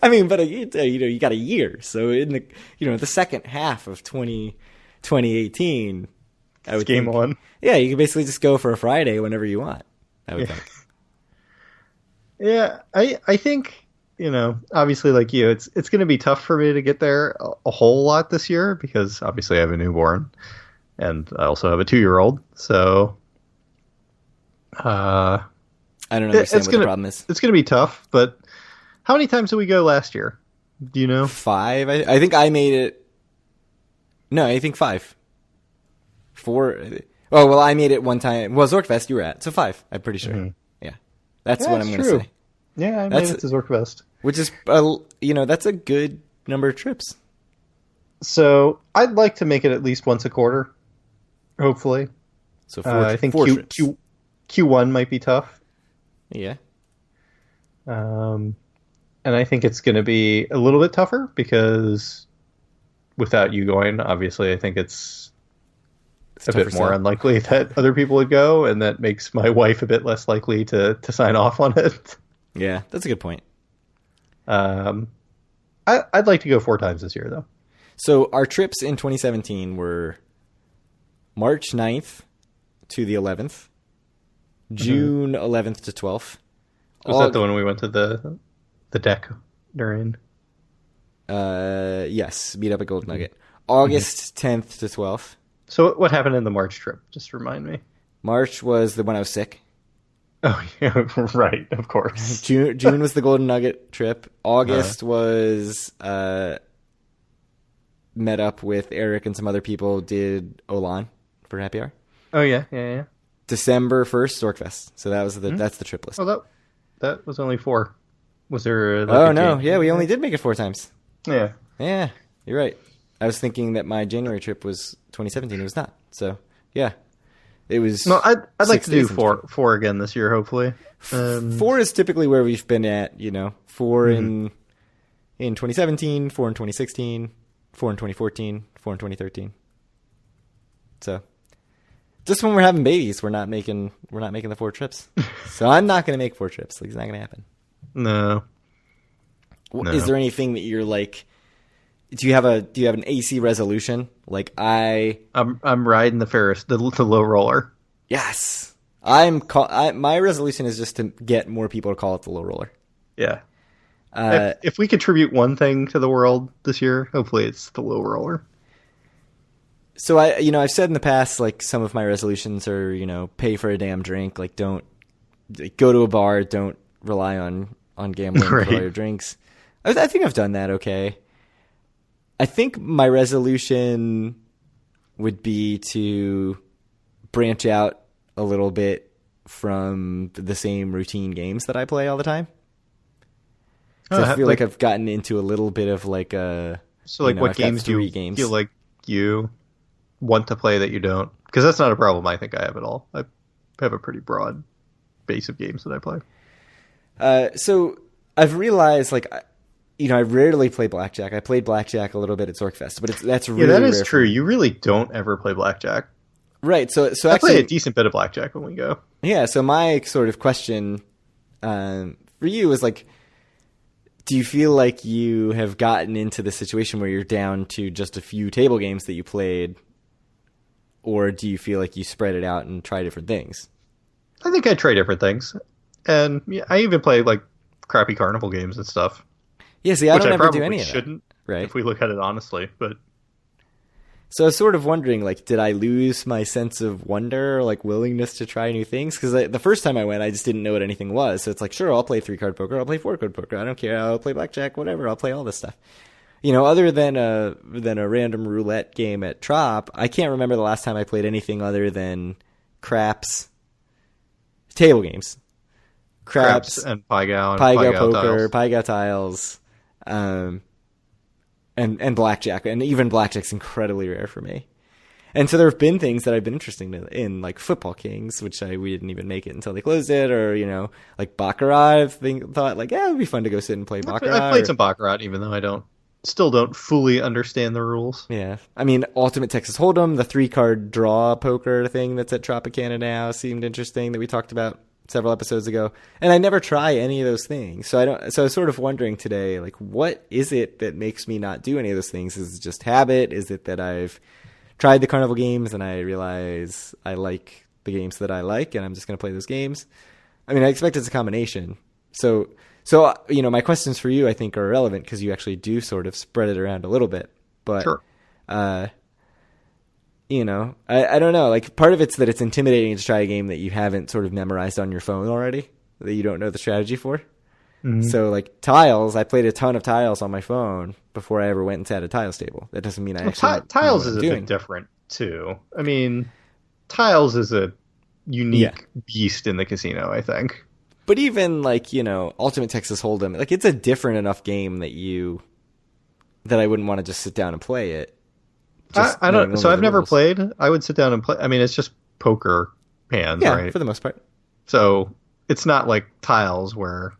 I mean, but you got a year, so in the second half of 2018, it's game on. Yeah, you can basically just go for a Friday whenever you want. I would think. Yeah, I think obviously like you, it's going to be tough for me to get there a whole lot this year because obviously I have a newborn and I also have a 2-year-old. So I don't understand what the problem is. It's going to be tough, but. How many times did we go last year? Do you know? 5. I think I made it. No, I think 5. 4. Oh, well, I made it one time. Well, Zorkfest you were at, so 5. I'm pretty sure. Mm-hmm. Yeah, that's what I'm going to say. Yeah, I made it to Zorkfest, which is that's a good number of trips. So I'd like to make it at least once a quarter, hopefully. So 4. I think 4 trips. Q1 might be tough. Yeah. And I think it's going to be a little bit tougher because without you going, obviously, I think it's a bit more unlikely that other people would go, and that makes my wife a bit less likely to sign off on it. Yeah, that's a good point. I'd like to go 4 times this year, though. So our trips in 2017 were March 9th to the 11th, June 11th to 12th. Was that the one we went to the deck during? Yes, meet up at Gold Nugget. August 10th to 12th. So what happened in the March trip? Just remind me. March was the one I was sick. Oh, yeah, right, of course. June was the Golden Nugget trip. August was met up with Eric and some other people, did Olan for Happy Hour. Oh, yeah. December 1st, Zorkfest. So that was that's the trip list. Oh, that was only 4. Was there? No, yeah, we only did make it 4 times. Yeah, you're right. I was thinking that my January trip was 2017. It was not. So yeah, it was. No, I'd like to do 6 days four again this year, hopefully. 4 is typically where we've been at. 4 in 2017, 4 in 2016, 4 in 2014, 4 in 2013. So just when we're having babies, we're not making the 4 trips. So I'm not going to make 4 trips. Like, it's not going to happen. No. Is there anything that you're like? Do you have an AC resolution? Like I'm riding the low roller. Yes. My resolution is just to get more people to call it the low roller. Yeah. If we contribute one thing to the world this year, hopefully it's the low roller. So I've said in the past, like, some of my resolutions are, pay for a damn drink. Like, don't go to a bar. Don't rely on gambling Right. for all your drinks. I think I've done that okay. I think my resolution would be to branch out a little bit from the same routine games that I play all the time. I feel like I've gotten into a little bit of like a... So like what games do you feel like you want to play that you don't? Because that's not a problem I think I have at all. I have a pretty broad base of games that I play. So I've realized, like, I rarely play blackjack. I played blackjack a little bit at Zorkfest, but that's really that is rare true. You really don't ever play blackjack. Right. So I actually, play a decent bit of blackjack when we go. Yeah. So my sort of question for you is like, do you feel like you have gotten into the situation where you're down to just a few table games that you played, or do you feel like you spread it out and try different things? I think I try different things, and I even play like crappy carnival games and stuff. Yeah, see, I don't ever do any of that. Shouldn't, right? If we look at it honestly, but so I was sort of wondering, like, did I lose my sense of wonder, or, like, willingness to try new things? Because the first time I went, I just didn't know what anything was. So it's like, sure, I'll play 3-card poker, I'll play 4-card poker, I don't care, I'll play blackjack, whatever, I'll play all this stuff. Other than a random roulette game at Trop, I can't remember the last time I played anything other than craps, table games, craps and Pai Gow poker, Pai Gow tiles. And blackjack, and even blackjack's incredibly rare for me. And so there have been things that I've been interested in, like Football Kings, which we didn't even make it until they closed it, or like Baccarat. Thought like, it would be fun to go sit and play Baccarat. I've played some Baccarat, even though I still don't fully understand the rules. Yeah, I mean, Ultimate Texas Hold'em, the 3-card draw poker thing that's at Tropicana now, seemed interesting, that we talked about several episodes ago, and I never try any of those things. So I was sort of wondering today, like, what is it that makes me not do any of those things? Is it just habit? Is it that I've tried the carnival games and I realize I like the games that I like, and I'm just going to play those games? I mean, I expect it's a combination. So my questions for you, I think, are relevant because you actually do sort of spread it around a little bit. But sure. I don't know. Like, part of it's that it's intimidating to try a game that you haven't sort of memorized on your phone already, that you don't know the strategy for. Mm-hmm. So, like, tiles, I played a ton of tiles on my phone before I ever went and sat at a tiles table. That doesn't mean I actually tiles is a bit different, too. I mean, tiles is a unique beast in the casino, I think. But even, like, Ultimate Texas Hold'em, like, it's a different enough game that I wouldn't want to just sit down and play it. I don't. So I've never played. I would sit down and play. I mean, it's just poker hands, right? For the most part. So it's not like tiles where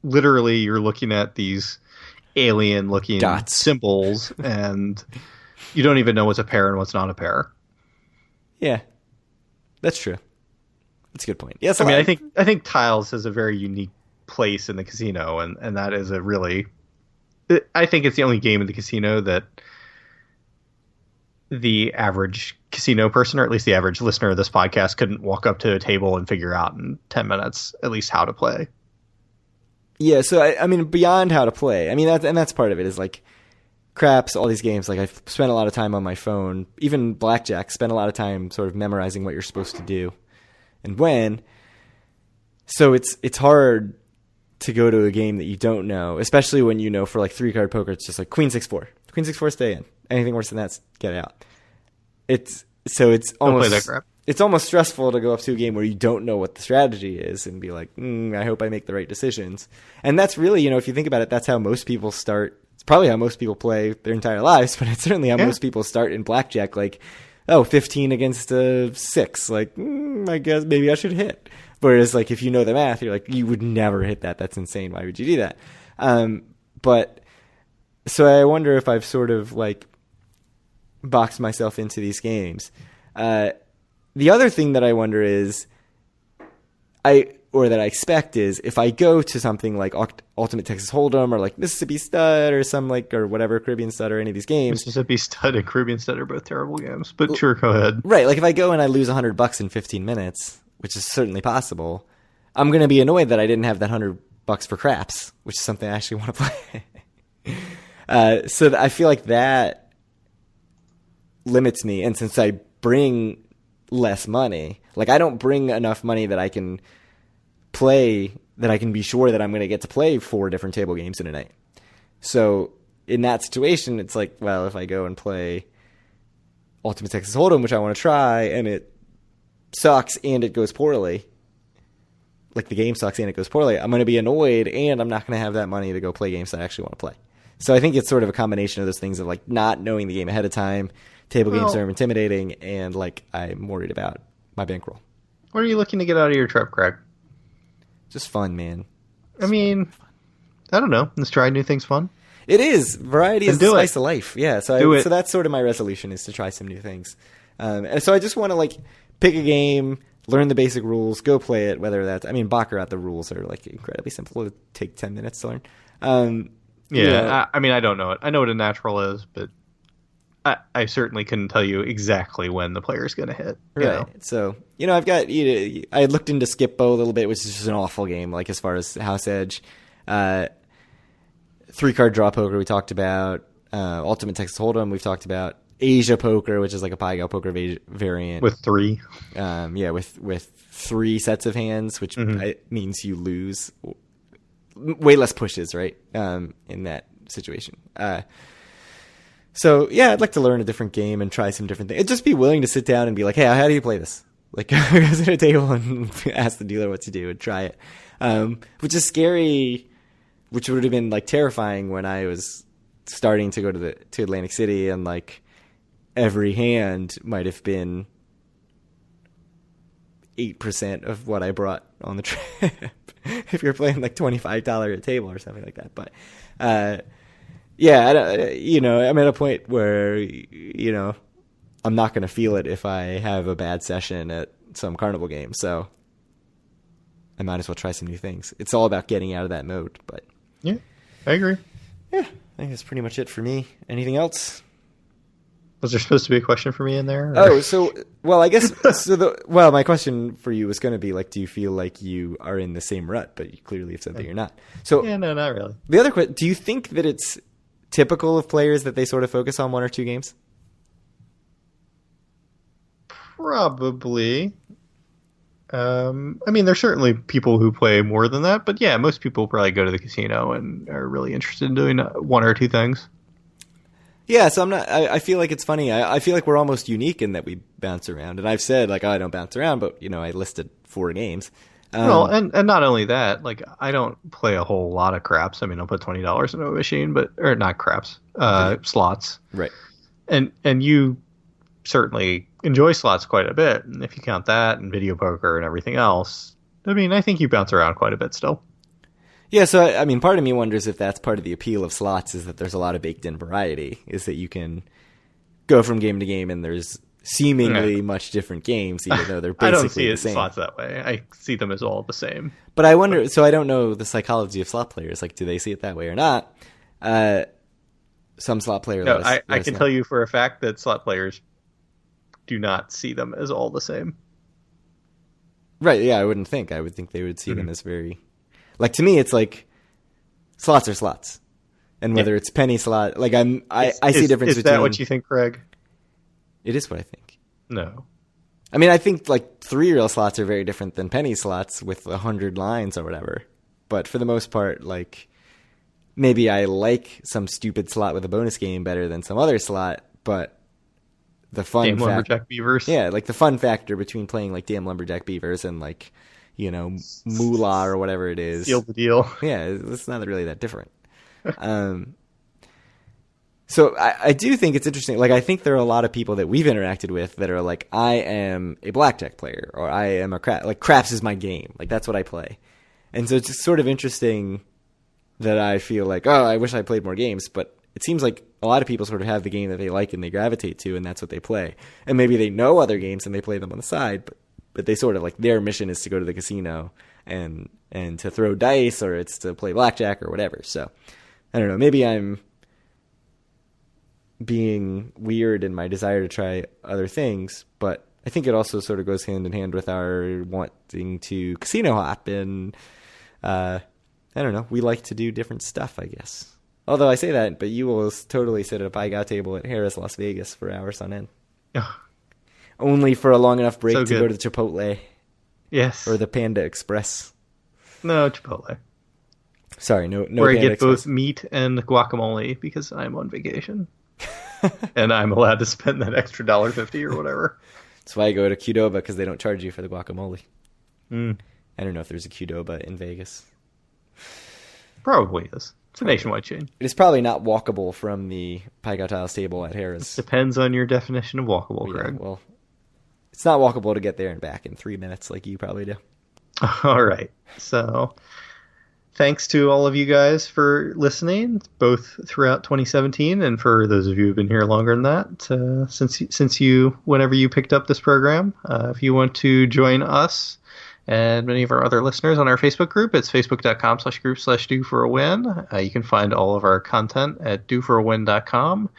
literally you're looking at these alien-looking symbols, and you don't even know what's a pair and what's not a pair. Yeah, that's true. That's a good point. Yes, I mean, I think tiles has a very unique place in the casino, and that is a really. I think it's the only game in the casino that the average casino person, or at least the average listener of this podcast, couldn't walk up to a table and figure out in 10 minutes at least how to play. Yeah, so I mean, beyond how to play, I mean, that's part of it, is like craps, all these games. Like, I've spent a lot of time on my phone, even blackjack, spent a lot of time sort of memorizing what you're supposed to do and when. So it's hard to go to a game that you don't know, especially when for like 3-card poker, it's just like Queen 6-4. Queen 6-4, stay in. Anything worse than that, get out. It's almost stressful to go up to a game where you don't know what the strategy is and be like, I hope I make the right decisions. And that's really, if you think about it, that's how most people start probably how most people play their entire lives, but it's certainly how most people start in blackjack. Like, 15 against a 6. Like, I guess maybe I should hit. Whereas, like, if you know the math, you're like, you would never hit that. That's insane. Why would you do that? But so I wonder if I've sort of like boxed myself into these games. The other thing that I wonder is, that I expect is, if I go to something like Ultimate Texas Hold'em or like Mississippi Stud or or whatever, Caribbean Stud or any of these games. Mississippi Stud and Caribbean Stud are both terrible games, but sure, go ahead. Right, like if I go and I lose $100 in 15 minutes, which is certainly possible, I'm going to be annoyed that I didn't have that $100 for craps, which is something I actually want to play. So I feel like that limits me, and since I bring less money, like I don't bring enough money that I can be sure that I'm going to get to play 4 different table games in a night. So in that situation, it's like, well, if I go and play Ultimate Texas Hold'em, which I want to try, and it sucks and it goes poorly, like the game sucks and it goes poorly, I'm going to be annoyed, and I'm not going to have that money to go play games that I actually want to play. So I think it's sort of a combination of those things of like not knowing the game ahead of time, table games are intimidating, and like I'm worried about my bankroll. What are you looking to get out of your trip, Craig? Just fun, man. I mean, I don't know. Let's try new things fun. It is. Variety is the spice of life. Yeah, so that's sort of my resolution, is to try some new things. And so I just want to like pick a game, learn the basic rules, go play it, whether that's, I mean, Baccarat, the rules are like incredibly simple. It would take 10 minutes to learn. I mean, I don't know it. I know what a natural is, but I certainly couldn't tell you exactly when the player's going to hit. Right. Know? So, I've got, I looked into Skip-Bo a little bit, which is just an awful game, like as far as House Edge. 3-card draw poker we talked about. Ultimate Texas Hold'em we've talked about. Asia Poker, which is like a Pai-Gow poker variant. With 3. With 3 sets of hands, which means you lose way less pushes, right? In that situation. So, yeah, I'd like to learn a different game and try some different things. I'd just be willing to sit down and be like, hey, how do you play this? Like, go to a table and ask the dealer what to do and try it. Which is scary, which would have been, like, terrifying when I was starting to go to Atlantic City, and, like, every hand might have been 8% of what I brought on the trip. If you're playing, like, $25 a table or something like that. But, yeah, I'm at a point where, I'm not going to feel it if I have a bad session at some carnival game. So I might as well try some new things. It's all about getting out of that mode. But yeah, I agree. Yeah, I think that's pretty much it for me. Anything else? Was there supposed to be a question for me in there? Or? I guess, my question for you was going to be, like, do you feel like you are in the same rut? But you clearly have said that you're not. So yeah, no, not really. The other question, do you think that it's typical of players that they sort of focus on 1 or 2 games? Probably. I mean, there's certainly people who play more than that, but yeah, most people probably go to the casino and are really interested in doing 1 or 2 things. Yeah, so I feel like it's funny. I feel like we're almost unique in that we bounce around. And I've said, like, I don't bounce around, but, I listed 4 games. Well, and not only that, like, I don't play a whole lot of craps. I mean, I'll put $20 into a machine, or not craps, slots. Right. And you certainly enjoy slots quite a bit. And if you count that and video poker and everything else, I mean, I think you bounce around quite a bit still. Yeah, so, I mean, part of me wonders if that's part of the appeal of slots, is that there's a lot of baked-in variety, is that you can go from game to game and there's seemingly much different games, even though they're basically I don't see the same. Slots that way. I see them as all the same. But I wonder, so I don't know the psychology of slot players. Like, do they see it that way or not? Some slot players... No, I can tell you for a fact that slot players do not see them as all the same. Right, yeah, I wouldn't think. I would think they would see them as very... Like, to me, it's like, slots are slots. And whether it's penny slot... Like, I see a difference between... Is that what you think, Craig? It is what I think. No. I mean, I think, like, 3-reel slots are very different than penny slots with 100 lines or whatever. But for the most part, like, maybe I like some stupid slot with a bonus game better than some other slot, but the fun Damn Lumberjack Beavers. Yeah, like, the fun factor between playing, like, Damn Lumberjack Beavers and, like, Moolah or whatever it is. Seal the deal. Yeah, it's not really that different. So I do think it's interesting. Like, I think there are a lot of people that we've interacted with that are like, I am a blackjack player, or I am a craps is my game. Like, that's what I play. And so it's just sort of interesting that I feel like, oh, I wish I played more games. But it seems like a lot of people sort of have the game that they like and they gravitate to, and that's what they play. And maybe they know other games and they play them on the side, but they sort of like, their mission is to go to the casino and to throw dice, or it's to play blackjack or whatever. So I don't know. Maybe I'm being weird in my desire to try other things, but I think it also sort of goes hand in hand with our wanting to casino hop, and I don't know, we like to do different stuff, I guess. Although I say that, but you will totally sit at a pie table at Harrah's Las Vegas for hours on end. Only for a long enough break to go to the Chipotle. Yes. Or the Panda Express. No, Chipotle. Sorry, no Where Panda I get Express. both meat and guacamole because I'm on vacation. And I'm allowed to spend that extra $1.50 or whatever. That's why I go to Qdoba, because they don't charge you for the guacamole. Mm. I don't know if there's a Qdoba in Vegas. Probably is. It's a nationwide chain. It is probably not walkable from the Pai Gow Tiles table at Harrah's. Depends on your definition of walkable, Craig. Well, it's not walkable to get there and back in 3 minutes like you probably do. All right. So thanks to all of you guys for listening, both throughout 2017 and for those of you who've been here longer than that, since you, whenever you picked up this program. If you want to join us and many of our other listeners on our Facebook group, it's facebook.com/group/do-for-a-win. You can find all of our content at doforawin.com,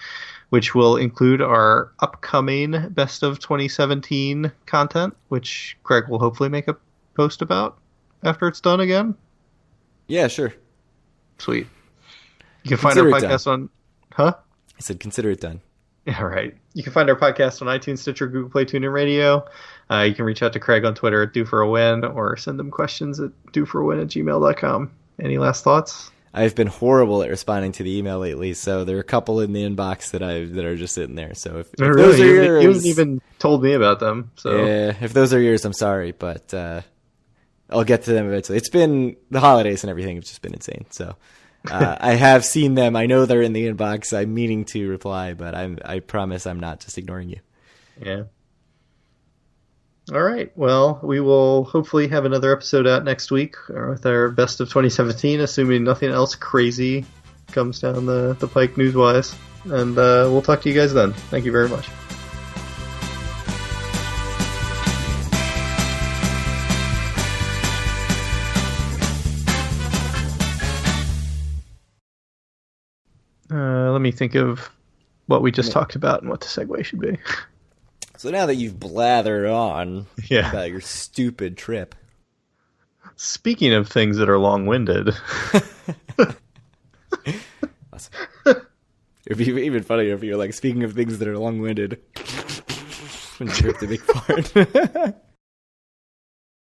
which will include our upcoming Best of 2017 content, which Craig will hopefully make a post about after it's done again. Yeah, sure. Sweet. You can find our podcast on... Huh? I said consider it done. Yeah, right. You can find our podcast on iTunes, Stitcher, Google Play, TuneIn Radio. You can reach out to Craig on Twitter at DoForAWin, or send them questions at doforawin@gmail.com. Any last thoughts? I've been horrible at responding to the email lately, so there are a couple in the inbox that are just sitting there. So if those are yours... You haven't even told me about them. So yeah, if those are yours, I'm sorry, but I'll get to them eventually. It's been the holidays and everything have just been insane. So I have seen them. I know they're in the inbox. I'm meaning to reply, but I promise I'm not just ignoring you. Yeah. All right. Well, we will hopefully have another episode out next week with our best of 2017, assuming nothing else crazy comes down the pike news-wise. And we'll talk to you guys then. Thank you very much. Let me think of what we just talked about and what the segue should be. So now that you've blathered on about your stupid trip. Speaking of things that are long-winded. Awesome. It'd be even funnier if you were like, speaking of things that are long-winded. When you ripped a big fart.